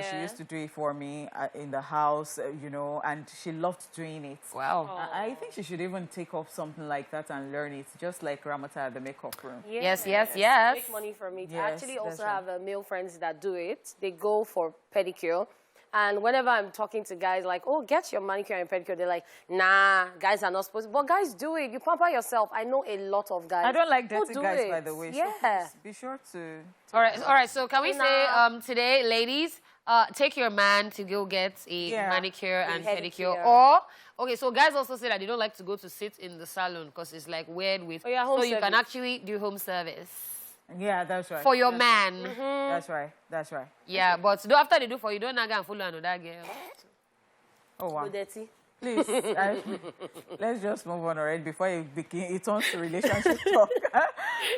She used to do it for me in the house, you know, and she loved doing it. Wow. I think she should even take up something like that and learn it, just like Ramata at the makeup room. Yes. Make money from it. I actually also have male friends that do it. They go for pedicure. And whenever I'm talking to guys like, oh, get your manicure and pedicure, they're like, nah, guys are not supposed to. But guys, do it. You pamper yourself. I know a lot of guys. I don't like dirty guys, by the way. Yeah. So be sure to... All right. So can we say today, ladies, take your man to go get a manicure and pedicure. Or, okay, so guys also say that they don't like to go to sit in the salon because it's like weird with... so you can actually do home service. Yeah, that's right. For your man. That's right. Yeah, but after they do for you, don't go and follow another girl. Oh, wow. Dirty. Please, let's just move on already before it turns to relationship talk.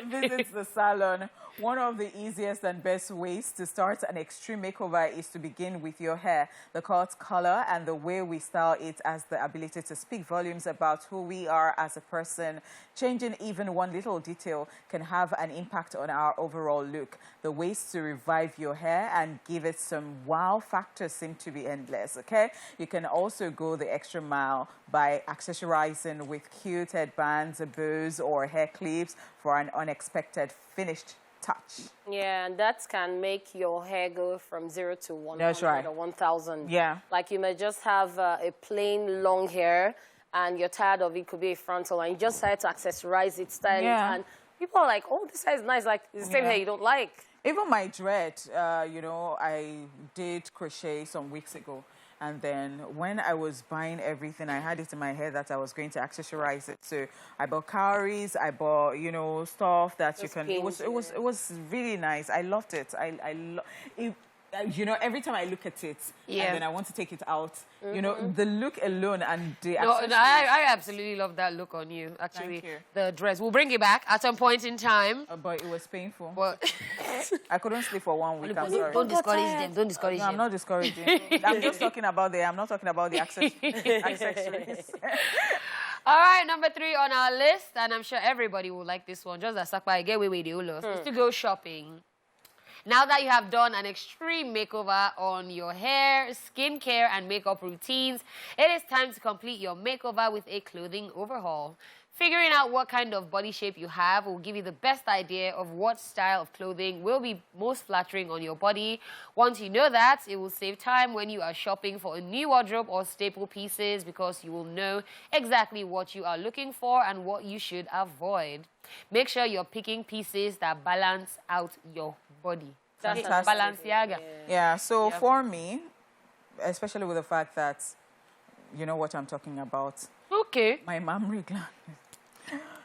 Visits the salon. One of the easiest and best ways to start an extreme makeover is to begin with your hair. The cut, color, and the way we style it has the ability to speak volumes about who we are as a person. Changing even one little detail can have an impact on our overall look. The ways to revive your hair and give it some wow factor seem to be endless, okay? You can also go the extra mile by accessorizing with cute headbands, bows, or hair clips for an unexpected finished touch. Yeah, and that can make your hair go from 0 to 100 That's right. or 1,000. Yeah. Like you may just have a plain long hair and you're tired of it, could be a frontal, and you just decide to accessorize it, style it, and people are like, oh, this hair is nice. Like, it's the same hair you don't like. Even my dread, you know, I did crochet some weeks ago. And then when I was buying everything, I had it in my head that I was going to accessorize it. So I bought cowries, I bought, you know, stuff that you can. It was really nice. I loved it. You know, every time I look at it, and then I want to take it out. You know, the look alone and the I absolutely love that look on you. Actually, Thank you. The dress. We'll bring it back at some point in time. But it was painful. But I couldn't sleep for 1 week. I'm sorry. Don't discourage them. Don't discourage them. I'm not discouraging. I'm just talking about I'm not talking about the accessories. All right, number 3 on our list, and I'm sure everybody will like this one. Just as Sakpa, get away with the Ulos, is to go shopping. Now that you have done an extreme makeover on your hair, skincare, and makeup routines, it is time to complete your makeover with a clothing overhaul. Figuring out what kind of body shape you have will give you the best idea of what style of clothing will be most flattering on your body. Once you know that, it will save time when you are shopping for a new wardrobe or staple pieces, because you will know exactly what you are looking for and what you should avoid. Make sure you're picking pieces that balance out your body. That's Balenciaga. Yeah, so for me, especially with the fact that you know what I'm talking about. Okay. My mammary gland.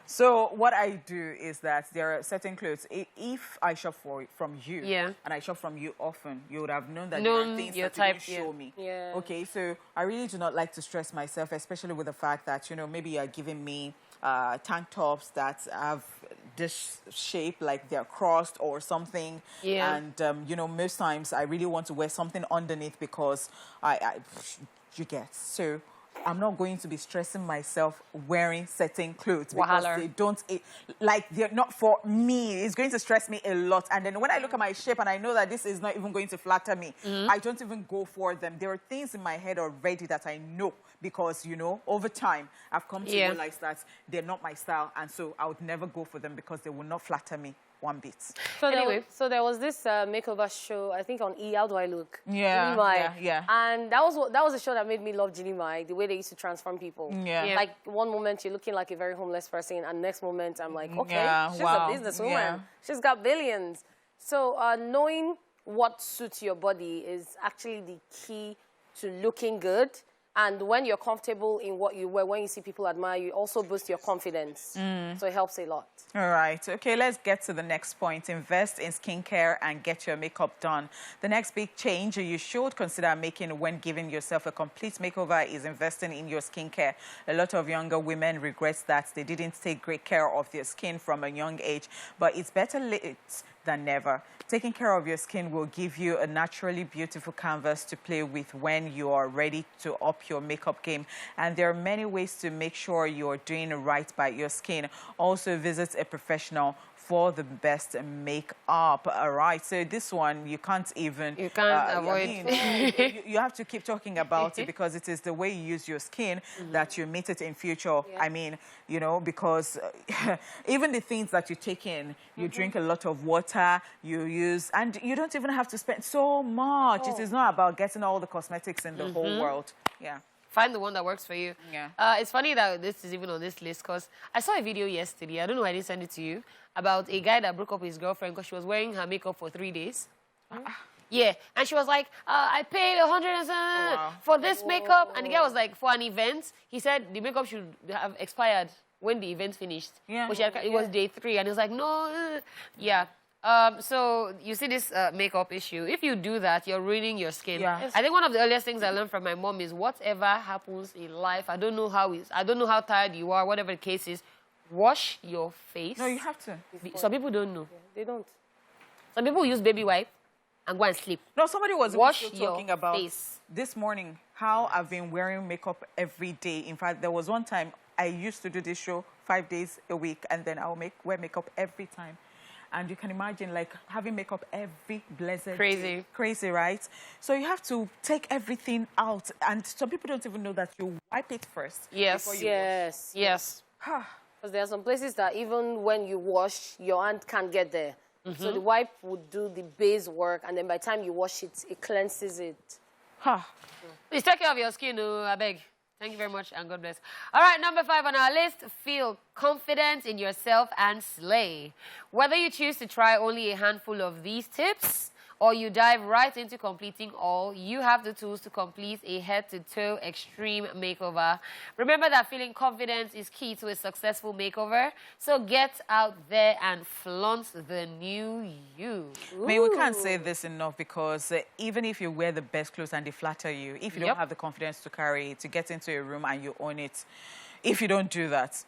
So what I do is that there are certain clothes. If I shop from you, and I shop from you often, you would have known that there are things that you didn't show me. Yeah. Okay, so I really do not like to stress myself, especially with the fact that, you know, maybe you're giving me tank tops that have this shape, like they're crossed or something. Yeah. And, you know, most times I really want to wear something underneath because you get. So I'm not going to be stressing myself wearing certain clothes because they don't, like, they're not for me. It's going to stress me a lot. And then when I look at my shape and I know that this is not even going to flatter me, I don't even go for them. There are things in my head already that I know because, you know, over time, I've come to realize that they're not my style. And so I would never go for them because they will not flatter me one bit. So anyway, there was this makeover show, I think on E! How Do I Look? Yeah. And that was a show that made me love Bbnaija, the way they used to transform people. Yeah. Like one moment you're looking like a very homeless person, and next moment I'm like, okay, she's a businesswoman. Yeah. She's got billions. So knowing what suits your body is actually the key to looking good. And when you're comfortable in what you wear, when you see people admire you, also boost your confidence. So it helps a lot. All right. Okay, let's get to the next point. Invest in skincare and get your makeup done. The next big change you should consider making when giving yourself a complete makeover is investing in your skincare. A lot of younger women regret that they didn't take great care of their skin from a young age, but it's better late than never. Taking care of your skin will give you a naturally beautiful canvas to play with when you are ready to up your makeup game. And there are many ways to make sure you're doing right by your skin. Also, visit a professional for the best makeup. All right, so this one you can't avoid. I mean, you have to keep talking about it because it is the way you use your skin that you meet it in future. I mean, you know, because even the things that you take in, you drink a lot of water, you use, and you don't even have to spend so much. It is not about getting all the cosmetics in the whole world. Yeah. Find the one that works for you. Yeah. It's funny that this is even on this list because I saw a video yesterday, I don't know why I didn't send it to you, about a guy that broke up with his girlfriend because she was wearing her makeup for 3 days. Yeah, and she was like, I paid 100 for this makeup. And the guy was like, for an event, he said the makeup should have expired when the event finished. Yeah. It was day 3, and he was like, no. Yeah. So you see this makeup issue. If you do that, you're ruining your skin. Yeah. I think one of the earliest things I learned from my mom is whatever happens in life, I don't know how tired you are, whatever the case is, wash your face. No, you have to. Some people don't know. Yeah, they don't. Some people use baby wipe and go and sleep. No, somebody was talking about face. This morning how I've been wearing makeup every day. In fact, there was one time I used to do this show 5 days a week, and then I'll wear makeup every time. And you can imagine, like, having makeup every blessed day. Crazy, right? So you have to take everything out. And some people don't even know that you wipe it first. Yes. Before you wash. Yes. Because there are some places that even when you wash, your hand can't get there. So the wipe would do the base work, and then by the time you wash it, it cleanses it. Please take care of your skin, I beg. Thank you very much, and God bless. All right, number 5 on our list, feel confident in yourself and slay. Whether you choose to try only a handful of these tips or you dive right into completing all, you have the tools to complete a head-to-toe extreme makeover. Remember that feeling confident is key to a successful makeover, so get out there and flaunt the new you. I mean, we can't say this enough because even if you wear the best clothes and they flatter you, if you don't have the confidence to carry it, to get into a room and you own it, if you don't do that,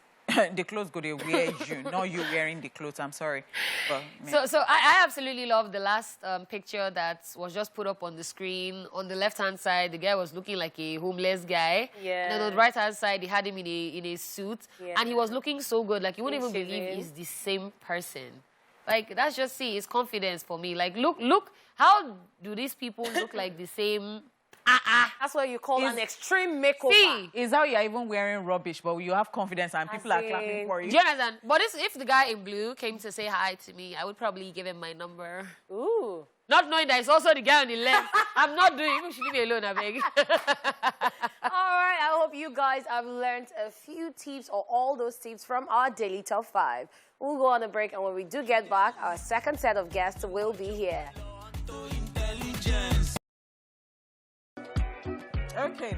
the clothes go to wear you, not you wearing the clothes. I'm sorry. But, so I absolutely love the last picture that was just put up on the screen. On the left-hand side, the guy was looking like a homeless guy. Yeah. And then on the right-hand side, they had him in a suit. Yeah. And he was looking so good. Like, you wouldn't even believe he's the same person. Like, that's just his confidence for me. Like, look, how do these people look like the same... That's what you call an extreme makeover. See, is how you're even wearing rubbish, but you have confidence and people are clapping for you. Do you understand? But if the guy in blue came to say hi to me, I would probably give him my number. Ooh. Not knowing that it's also the guy on the left. I'm not doing it. You should leave me alone, I beg. All right, I hope you guys have learned a few tips or all those tips from our daily top 5. We'll go on a break, and when we do get back, our second set of guests will be here. Okay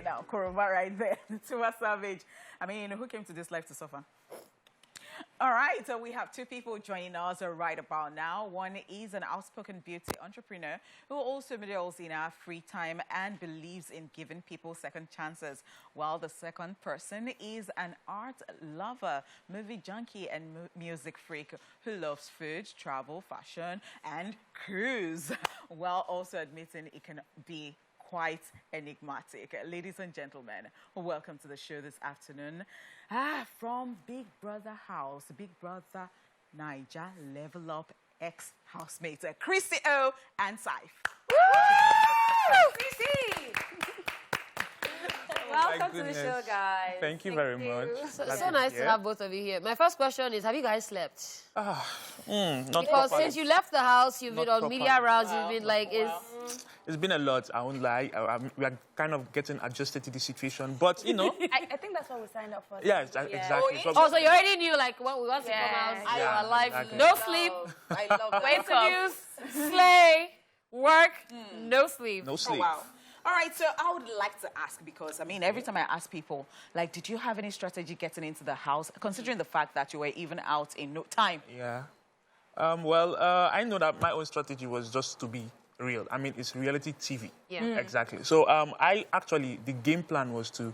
now, Korova right there. Super savage. I mean, who came to this life to suffer? All right, so we have two people joining us right about now. One is an outspoken beauty entrepreneur who also models in her free time and believes in giving people second chances, while the second person is an art lover, movie junkie, and music freak who loves food, travel, fashion, and cruise, while also admitting it can be quite enigmatic. Ladies and gentlemen, welcome to the show this afternoon. From Big Brother House, Big Brother Bbnaija, Level Up, ex-housemates, Christy O and Cyph. Christy! Welcome to the show, guys. Thank you very much. So nice to have both of you here. My first question is, have you guys slept? Not because properly. since you left the house, you've Not been on properly. media rounds, you've been like, It's been a lot, I won't lie. We are kind of getting adjusted to the situation, but you know. I think that's what we signed up for. Yeah, exactly. Oh, so you already knew, like, what we want to come out, you are alive, exactly. no sleep, I love that. wait to news, slay, work, no sleep. No sleep. Oh, wow. All right, so I would like to ask, because, I mean, every time I ask people, like, did you have any strategy getting into the house, considering the fact that you were even out in no time? Yeah. I know that my own strategy was just to be real. I mean, it's reality TV. Yeah. Exactly. So the game plan was to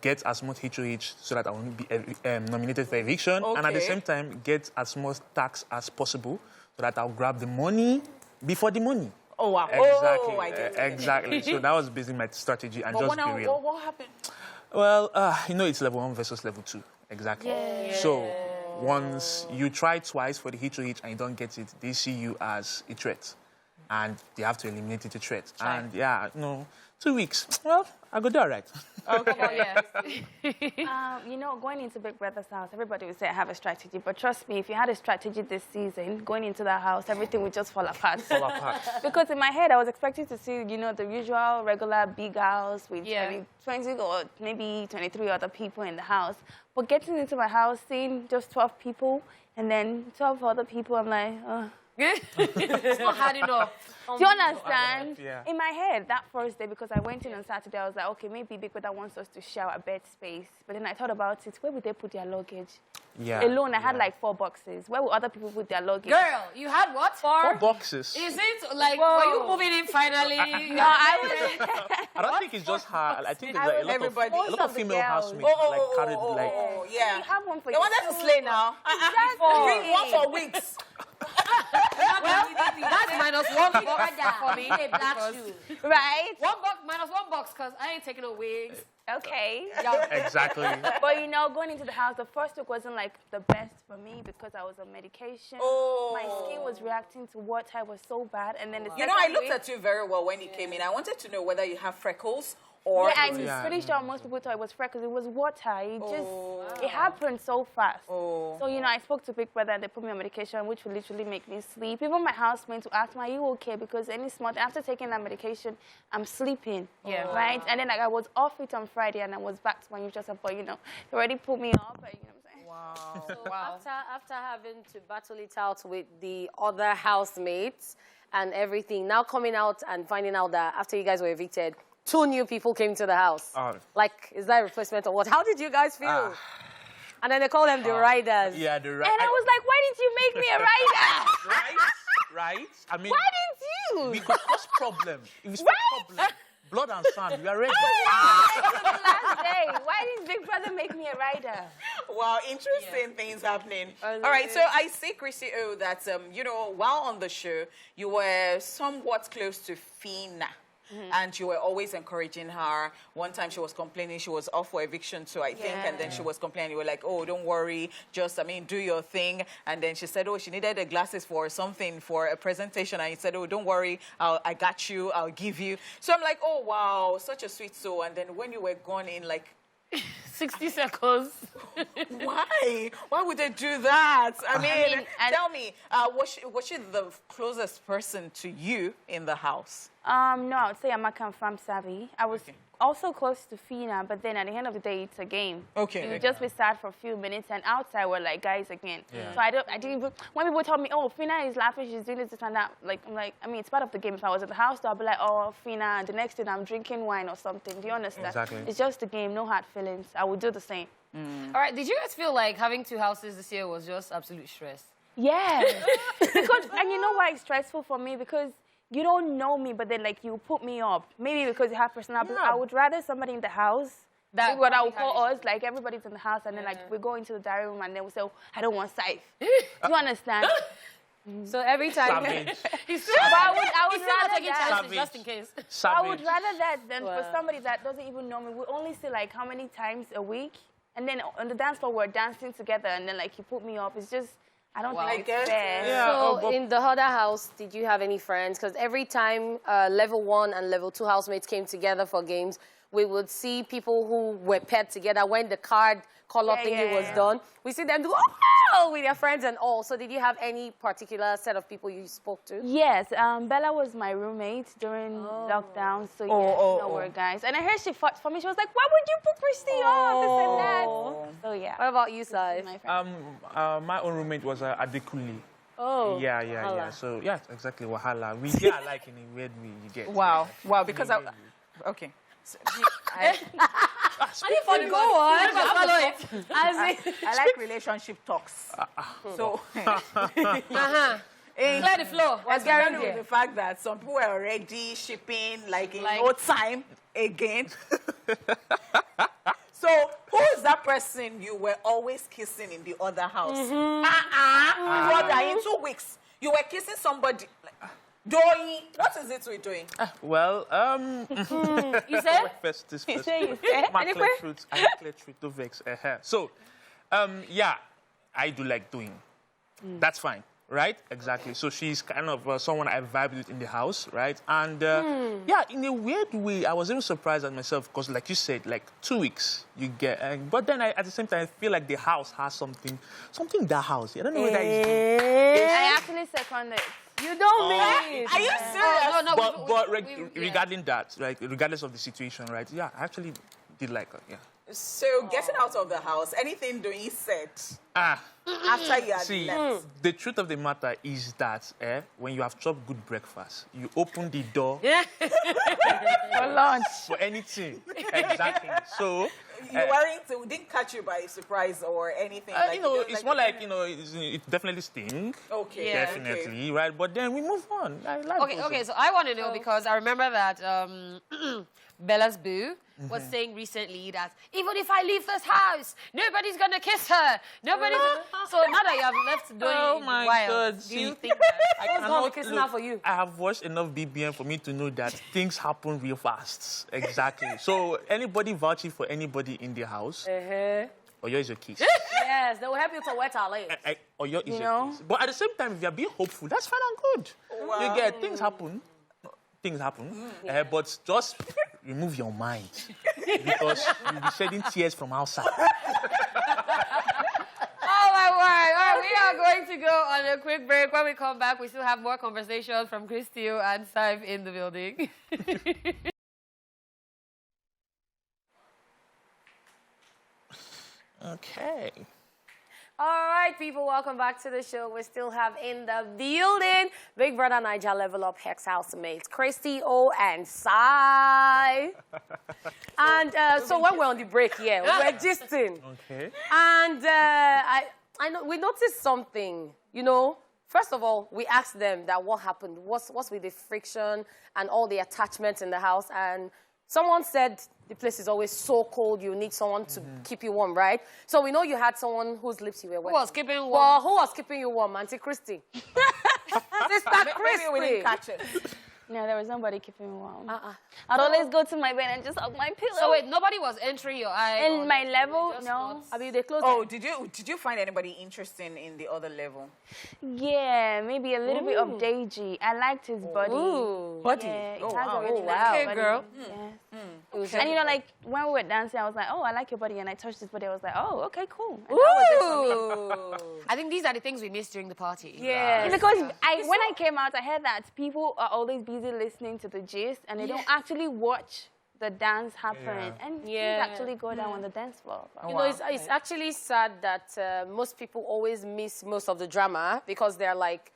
get as much HOH so that I won't be nominated for eviction, and at the same time, get as much tax as possible so that I'll grab the money before the money. Oh, wow. Exactly. Oh, I get it. Exactly. So that was basically my strategy, and just be real. What happened? Well, it's level 1 versus level 2. Exactly. Yeah. So once you try twice for the HOH and you don't get it, they see you as a threat. And they have to eliminate it a threat. And 2 weeks. Well, I go do all right. Okay. Going into Big Brother's house, everybody would say I have a strategy. But trust me, if you had a strategy this season, going into that house, everything would just fall apart. Because in my head, I was expecting to see, the usual, regular big house with 20 or maybe 23 other people in the house. But getting into my house, seeing just 12 people, and then 12 other people, I'm like, It's not hard enough. Do you understand? Yeah. In my head, that first day, because I went in on Saturday, I was like, okay, maybe Big Brother wants us to share a bed space. But then I thought about it. Where would they put their luggage? Yeah. Alone, I had like 4 boxes. Where would other people put their luggage? Girl, you had what? 4 boxes. Is it like, were you moving in finally? No, I was... I don't think it's just her. I think there's like a lot of female housemates carried like... Oh, yeah. You have one for They want us to slay now. Bring one for weeks. Well, that's -1 box for me. Right? 1 box, -1 box, because I ain't taking no wigs. Okay. Exactly. But going into the house, the first week wasn't like the best for me because I was on medication. My skin was reacting to water. It was so bad. And then the second I looked week, at you very well when you came in. I wanted to know whether you have freckles or... Yeah, I'm pretty sure most people thought it was freckles. It was water. It happened so fast. So, I spoke to Big Brother and they put me on medication, which would literally make me sleep. Even my housemate would ask me, are you okay? Because after taking that medication, I'm sleeping. Yeah. Right? And then I was off it on Friday and I was back to my usual stuff. But, they already put me off. But, Wow. So after having to battle it out with the other housemates and everything, now coming out and finding out that after you guys were evicted, 2 new people came to the house. Is that a replacement or what? How did you guys feel? And then they call them the riders. Yeah, the riders. And I was like, why didn't you make me a rider? Right? I mean... Why didn't you? We could cause problems. If it's problem, blood and sand, we are ready. On the last day. Why didn't Big Brother make me a rider? Wow, interesting things happening. All right, so I see, Christy O, that, while on the show, you were somewhat close to Fina. And you were always encouraging her. One time she was complaining she was off for eviction too, I think. And then she was complaining. You were like, oh, don't worry. Just, do your thing. And then she said, oh, she needed the glasses for something, for a presentation. And you said, oh, don't worry. I got you. I'll give you. So I'm like, oh, wow, such a sweet soul. And then when you were gone in, 60 seconds. Why? Why would they do that? Tell me, was she the closest person to you in the house? No, I would say I'm a confirmed savvy. I was also close to Fina, but then at the end of the day, it's a game. Okay. You just be sad for a few minutes, and outside we're like guys again. So I didn't even, when people told me, oh, Fina is laughing, she's doing this and that, I'm like, it's part of the game. If I was at the house, I'll be like, oh, Fina, and the next thing I'm drinking wine or something. Do you understand? Exactly. It's just a game, no hard feelings. I would do the same. All right, did you guys feel like having 2 houses this year was just absolute stress? Yeah. Because, and you know why it's stressful for me? Because you don't know me, but then, like, you put me up. Maybe because you have personality. I would rather somebody in the house. That's what I would call us. Like, everybody's in the house, and then, like, we go into the diary room, and then we say, oh, I don't want Cyph. Do you understand? So every time... He's still I would rather taking chances just in case. I would rather that than for somebody that doesn't even know me. We only see, like, how many times a week? And then on the dance floor, we're dancing together, and then, like, you put me up. It's just... I don't think it's fair. Yeah. So in the other house, did you have any friends? Because every time level 1 and level 2 housemates came together for games, we would see people who were paired together when the card call-up thingy was done. We see them do with their friends and all. So did you have any particular set of people you spoke to? Yes. Bella was my roommate during lockdown. So yeah, we're guys. And I heard she fought for me. She was like, why would you put Christy on? This and that. So yeah. What about you, Cyph? My own roommate was Adekuli. Oh. Yeah. So, yeah, exactly. Wahala. We get like in a weird way, you get. Wow. Because okay. So, I like relationship talks. So, clear the floor. What's going on with the fact that some people were already shipping like in no time again. So, who is that person you were always kissing in the other house? Brother, in 2 weeks, you were kissing somebody. Doing, what is it we're doing? Well, you said? First, this You first. say? I declare truth, no vex. So, yeah, I do like doing. That's fine, right? Exactly. So she's kind of someone I vibe with in the house, right? And yeah, in a weird way, I was even surprised at myself because, like you said, like 2 weeks you get, but then at the same time, I feel like the house has something in that house. I don't know what that is. I actually second it. You don't mean Are you serious? No. But regarding that, like regardless of the situation, right? Yeah, I actually did like her. Yeah. So getting out of the house, anything doing said after you had left. The truth of the matter is that when you have chopped good breakfast, you open the door for lunch, for anything. Exactly. So we didn't catch you by surprise or anything. Like, it's more like it definitely stings. Okay. Definitely, right? But then we move on. Okay. So I want to know because I remember that Bella's boo was saying recently that even if I leave this house, nobody's gonna kiss her. Nobody's. So now that you have left doing God. Do you think that I cannot kissing her for you? I have watched enough BBM for me to know that things happen real fast. Exactly. So anybody vouching for anybody in the house, Oyo is your kiss. Yes, they will help you to wet our legs. Oyo is your kiss. But at the same time, if you're being hopeful, that's fine and good. Wow. You get things happen. But just remove your mind because you'll be shedding tears from outside. Oh, my word. All right, we are going to go on a quick break. When we come back, we still have more conversations from Christy and Cyph in the building. Okay. All right, people, welcome back to the show. We still have in the building Big Brother Bbnaija Level Up ex-housemates, Christy and Cyph. And so when we're on the break here, we're gisting. Okay. And I know we noticed something, First of all, we asked them that what happened, what's with the friction and all the attachments in the house. And someone said the place is always so cold, you need someone to keep you warm, right? So we know you had someone whose lips you were wet. Who was keeping you warm? Well, who was keeping you warm? Auntie Christy. Sister Christy. Maybe we didn't catch it. No, there was nobody keeping me warm. I'd always go to my bed and just hug my pillow. So wait, nobody was entering your eye? In my level, no. I mean, they closed. Oh, did you find anybody interesting in the other level? Yeah, maybe a little bit of Deji. I liked his body. Body? Yeah, oh, wow. Okay, girl. Yeah. And like when we were dancing, I was like, oh, I like your body, and I touched his body. I was like, oh, okay, cool. And I think these are the things we missed during the party. Yeah, because when I came out, I heard that people are always busy listening to the gist, and they don't actually watch the dance happen. And things actually go down on the dance floor. It's actually sad that most people always miss most of the drama because they're like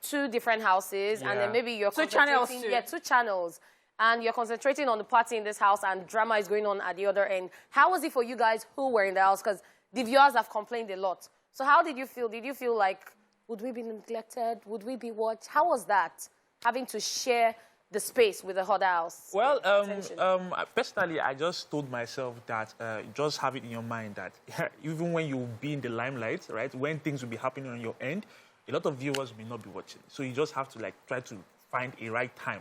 2 different houses, and then maybe you're 2 channels. Yeah, 2 channels. and you're concentrating on the party in this house and drama is going on at the other end. How was it for you guys who were in the house? Because the viewers have complained a lot. So how did you feel? Did you feel like, would we be neglected? Would we be watched? How was that, having to share the space with the other house? Well, personally, I just told myself that just have it in your mind that even when you be in the limelight, right, when things will be happening on your end, a lot of viewers may not be watching. So you just have to like try to find a right time,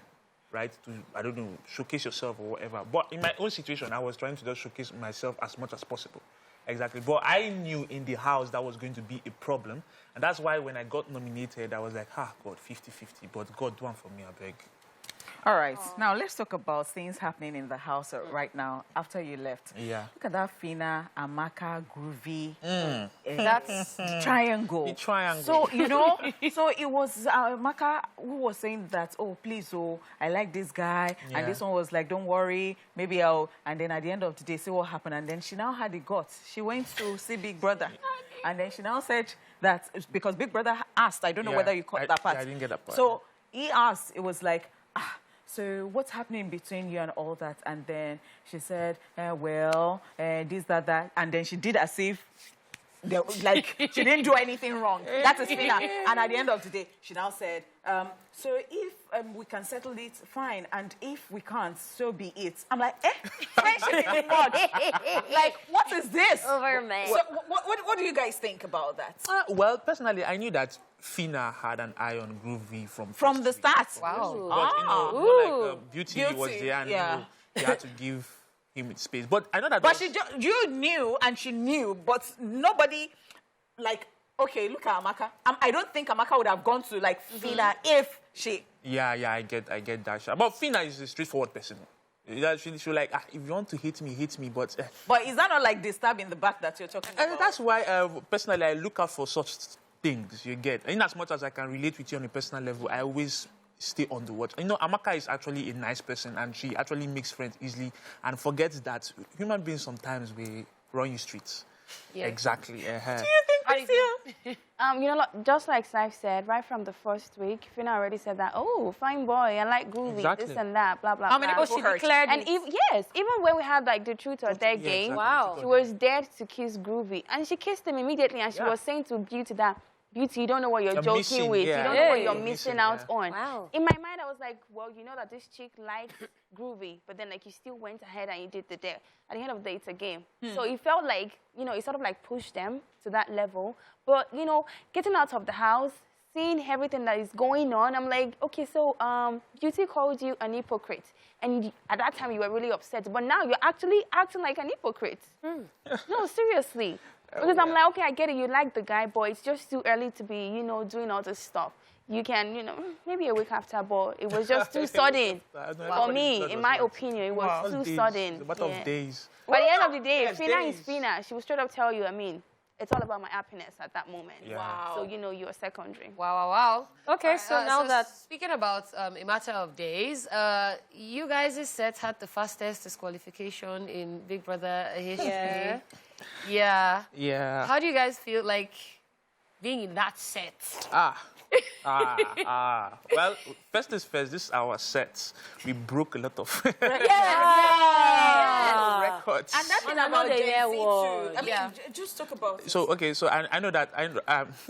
right, to, I don't know, showcase yourself or whatever. But in my own situation, I was trying to just showcase myself as much as possible. Exactly. But I knew in the house that was going to be a problem. And that's why when I got nominated, I was like, God, 50-50. But God, do one for me, I beg. All right. Now, let's talk about things happening in the house right now after you left. Yeah. Look at that Fina, Amaka, Groovy. That's the triangle. The triangle. So, you know, so it was Amaka who was saying that, oh, please, oh, I like this guy. Yeah. And this one was like, don't worry, maybe I'll... And then at the end of the day, see what happened. And then she now had the guts. She went to see Big Brother. And then she now said that, because Big Brother asked, I don't know whether you caught that part. Yeah, I didn't get that part. So he asked, it was like, so what's happening between you and all that? And then she said, this, that. And then she did as if, like, she didn't do anything wrong. That is Fina. And at the end of the day, she now said, so if we can settle it, fine. And if we can't, so be it. I'm like, friendship in what? Like, what is this? Over, man. So what do you guys think about that? Well, personally, I knew that Fina had an eye on Groovy from the start. Wow. But, you know, more like, Beauty was there and you know, you had to give him space. But I know that... But you knew and she knew, but nobody, like... Okay, look at Amaka. I don't think Amaka would have gone to, like, Fina if she... Yeah, I get that. But Fina is a straightforward person. She's like, if you want to hate me, but... But is that not like the stab in the back that you're talking about? That's why, personally, I look out for such things, you get. In as much as I can relate with you on a personal level, I always stay on the watch. You know, Amaka is actually a nice person, and she actually makes friends easily and forgets that human beings sometimes we run you streets. Yeah. Exactly. Do you think, Christy? You know, just like Cyph said, right from the first week, Fina already said that, oh, fine boy, I like Groovy, this and that, blah, blah, How many people she declared and even when we had, like, the truth or dare game, exactly. She was dared to kiss Groovy. And she kissed him immediately, and she was saying to Beauty that, Beauty, you don't know what you're joking missing, with. Yeah. You don't know what you're missing out on. Wow. In my mind, I was like, well, you know that this chick likes Groovy, but then, like, you still went ahead and you did the dare. At the end of the day, it's a game. So it felt like, you know, it sort of, like, pushed them to that level. But, you know, getting out of the house, seeing everything that is going on, I'm like, okay, so Beauty called you an hypocrite. And at that time, you were really upset. But now you're actually acting like an hypocrite. No, seriously. Because I'm like, okay, I get it. You like the guy, but it's just too early to be, you know, doing all this stuff. You can, you know, maybe a week after, but it was just too sudden. For me, in my opinion, it was too sudden. It's a matter of days. By the end of the day, Fina is Fina. She will straight up tell you, I mean, it's all about my happiness at that moment. Yeah. Wow. So, you know, you're secondary. Wow. Okay, so now that... Speaking about a matter of days, you guys' set had the fastest disqualification in Big Brother history. Yeah. How do you guys feel like being in that set? Well, first is first, this is our set. We broke a lot of records. And that's about Gen Z too. I mean, just talk about it. So, okay, so I know that,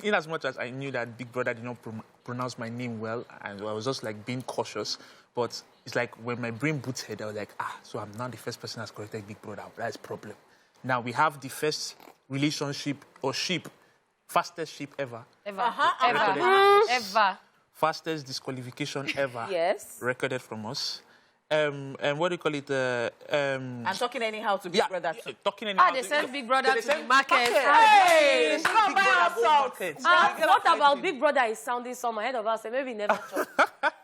in as much as I knew that Big Brother did not pronounce my name well, and I was just like being cautious, but it's like when my brain booted, I was like, so I'm now the first person that's corrected Big Brother. That's a problem. Now we have the first relationship or ship, fastest ship ever. Ever. Fastest disqualification ever. Yes. Recorded from us. And what do you call it? I'm talking anyhow to Big Brother. Talking anyhow. They sent Big Brother to the market. Hey, come buy us out. What about Big Brother is sounding some ahead of us? And maybe never talk.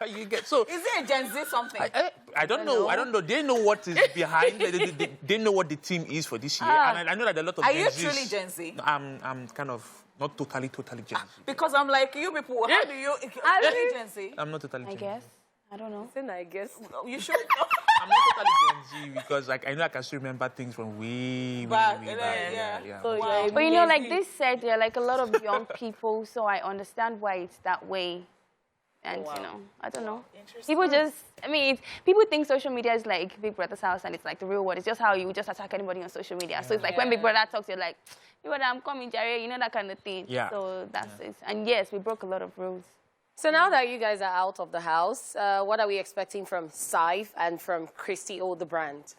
You get so. Is it a Gen Z something? I don't know. I don't know. They know what is behind. They know what the team is for this year, and I know that a lot of. Are you truly Gen Z? I'm kind of not totally Gen Z. Because I'm like you people. How do you? Are you Gen Z? I'm not totally. I guess. I don't know. Then I guess. You should. I'm not totally Gen Z because like I know I can still remember things from way back. Yeah. So, wow. But you know, like this said, there are like a lot of young people, so I understand why it's that way. And, I don't know. People just, people think social media is like Big Brother's house and it's like the real world. It's just how you just attack anybody on social media. So it's like when Big Brother talks, you're like, Big Brother, I'm coming, Jerry, that kind of thing. Yeah. So that's it. And yes, we broke a lot of rules. So now that you guys are out of the house, what are we expecting from Cyph and from Christy or the brand?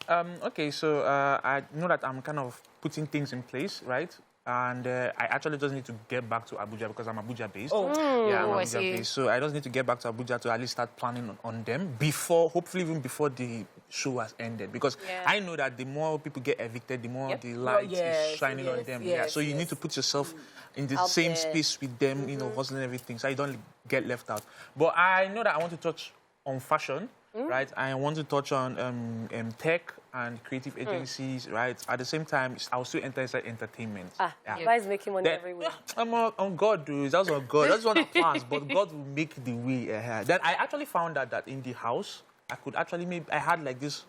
Okay, so I know that I'm kind of putting things in place, right? And I actually just need to get back to Abuja because I'm Abuja-based. Oh, yeah, I'm I see. Abuja-based. So I just need to get back to Abuja to at least start planning on them before, hopefully even before the show has ended. Because I know that the more people get evicted, the more the light is shining on them. So you need to put yourself in the same space with them, hustling everything, so you don't get left out. But I know that I want to touch on fashion. Right, I want to touch on tech and creative agencies. Right, at the same time, I'll still enter inside entertainment. Guys making money everywhere. I'm on God, dude. That's on God. That's what I plans. But God will make the way ahead. Then I actually found out that in the house, I could actually I had like this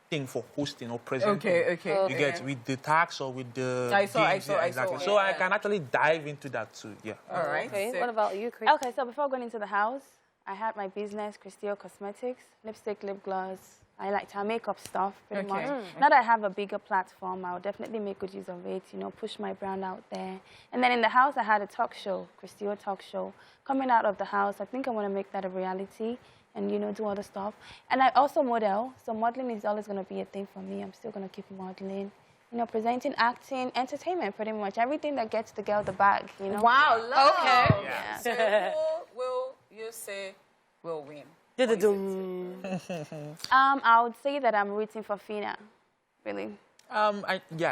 thing for hosting or presenting. Okay. You get with the tax or with the I saw, exactly. So I can actually dive into that too. Yeah. All right. Okay. So, what about you, Chris? Okay, so before going into the house, I had my business, Christy Cosmetics, lipstick, lip gloss. I like to makeup stuff, pretty much. Now that I have a bigger platform, I'll definitely make good use of it, push my brand out there. And then in the house, I had a talk show, Christy talk show. Coming out of the house, I think I want to make that a reality and, do other stuff. And I also model, so modeling is always going to be a thing for me. I'm still going to keep modeling. Presenting, acting, entertainment, pretty much. Everything that gets the girl the bag, Wow, love. Okay. Yeah. So who will you say will win? I would say that I'm rooting for Fina, really.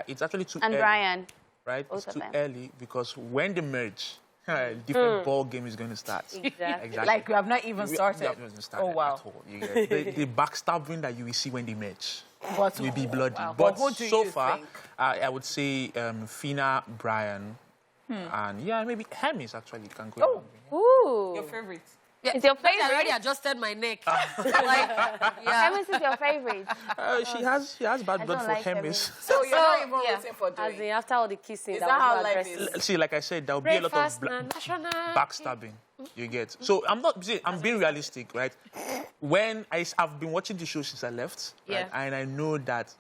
It's actually too and early. Brian. Right? Both it's of too them. early because when they merge, different ball game is going to start. Exactly. Like we have not even started. We haven't even started at all. You get the backstabbing that you will see when they merge will be bloody. Wow. But who do so you far, think? I would say Fina, Brian, and maybe Hermes actually can go. Ooh. Your favorite? Is your I favorite? already adjusted my neck. Hermes is your favorite. She has bad I blood don't for like Hermes. So you're not even rooting for As Dwayne? in, after all the kissing, Is that that how was life aggressive. is? See, like I said, there will be a lot of backstabbing. You get. So I'm being realistic, right? When I've been watching the show since I left, right? And I know that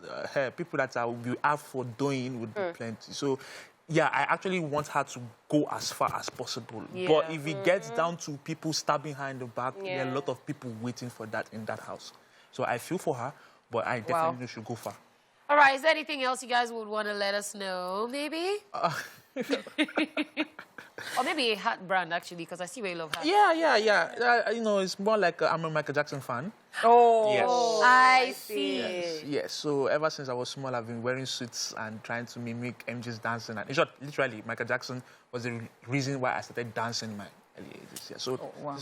people that I will have for doing would be plenty. So. Yeah, I actually want her to go as far as possible. But if it gets down to people stabbing her in the back, there are a lot of people waiting for that in that house. So I feel for her, but I definitely should go far. All right, is there anything else you guys would want to let us know, maybe? Or maybe a hat brand, actually, because I see where you love hats. Yeah. It's more like I'm a Michael Jackson fan. Oh, yes. I see. Yes. So ever since I was small, I've been wearing suits and trying to mimic MJ's dancing. And in short, literally, Michael Jackson was the reason why I started dancing in my early ages. Yeah. So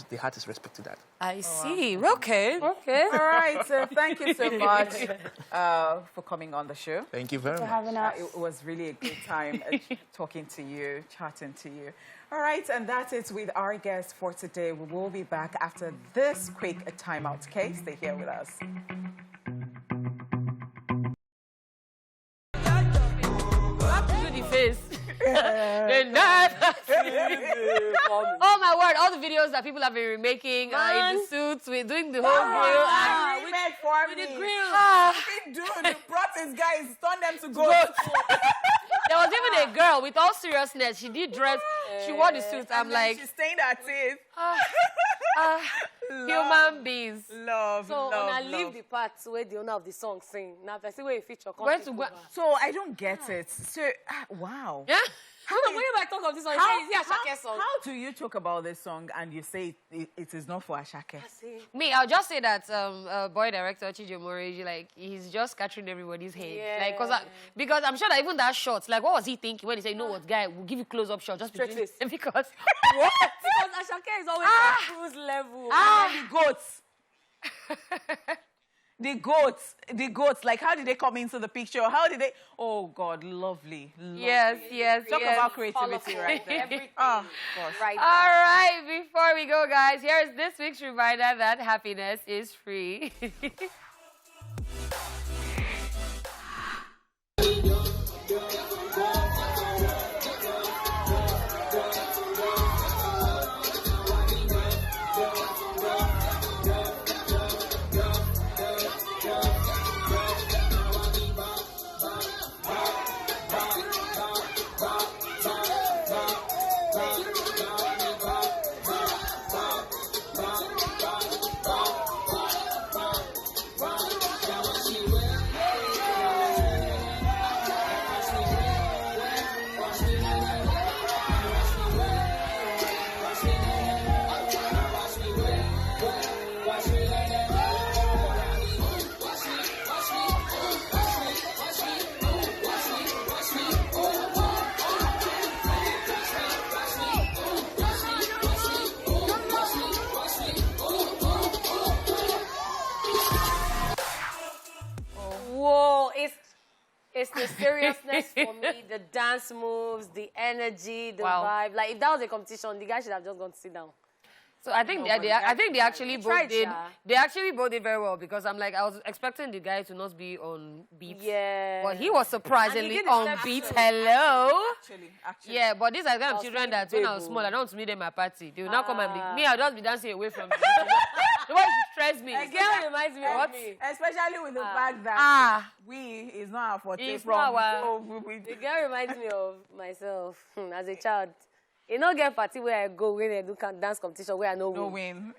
the hat is respect to that. I see. Okay. All right. So thank you so much for coming on the show. Thank you very much. Having us. It was really a good time talking to you, chatting to you. All right, and that's it with our guest for today. We will be back after this quick timeout. Okay, stay here with us. Do the face. Oh my word! All the videos that people have been remaking in the suits, we're doing the whole grill and remade for with me. the grill. Dude, brought his guys, turned them to goats. There was even a girl, with all seriousness, she did dress, she wore the suit. I'm like, she stained her teeth. human beings. Love, So, when I leave the part where the owner of the song sing, now I see where you feature. Where to go? So, I don't get it. So, wow. Yeah? When I talk of this song, you say, is it Ashake song? How do you talk about this song and you say it is not for Ashake? Me, I'll just say that boy director Chijo Moreji, like, he's just catching everybody's head. Like, because I'm sure that even that shot, like, what was he thinking when he said, you know what, guy, we'll give you close-up shot just between this. Because What? Because Ashake is always on cruise level. And the goats. The goats, like how did they come into the picture? How did they? Oh God, lovely. Yes. Talk about creativity right there. Oh, gosh. Right. All right, before we go, guys, here's this week's reminder that happiness is free. the seriousness for me, the dance moves, the energy, the vibe. Like, if that was a competition, the guy should have just gone to sit down. So I think they actually both did. They actually both did very well because I'm like I was expecting the guy to not be on beat. Yeah. But he was surprisingly on beat. Hello. Actually. Yeah, but these are the kind of children that when I was small, I don't want to meet them at my party. They will not come and me. I'll just be dancing away from them. The way she stress me. The girl reminds me of me. Especially with the fact that we is not our forte. The girl reminds me of myself as a child. You know, get party where I go when I do dance competition where I know win.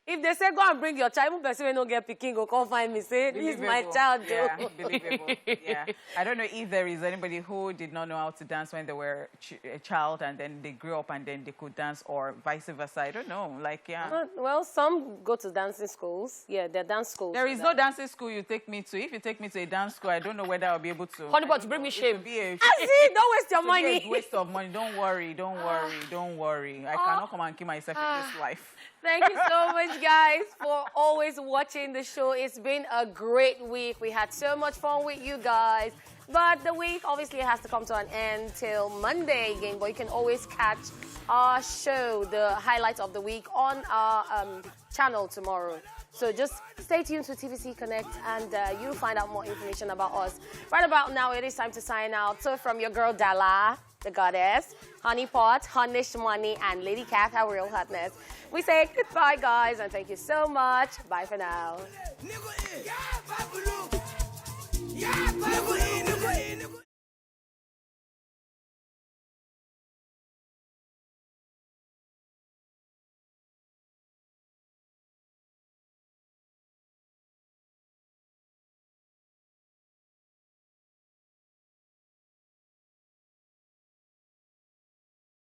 If they say go and bring your child, even person will not get picking, go come find me. Say this is my child. Yeah, believable. Yeah. I don't know if there is anybody who did not know how to dance when they were a child and then they grew up and then they could dance, or vice versa. I don't know. Like, yeah. Well, some go to dancing schools. Yeah, they're dance schools. There is no dancing school you take me to. If you take me to a dance school, I don't know whether I'll be able to. Honey, but bring me shame. Don't waste your money. Be a waste of money. Don't worry. I cannot come and kill myself in this life. Thank you so much, guys, for always watching the show. It's been a great week. We had so much fun with you guys. But the week obviously has to come to an end till Monday again. But you can always catch our show, the highlights of the week, on our channel tomorrow. So just stay tuned to TVC Connect and you'll find out more information about us. Right about now, it is time to sign out. So from your girl Dala, the goddess, Honeypot, Honish Money, and Lady Cat, our real hotness, we say goodbye, guys, and thank you so much. Bye for now.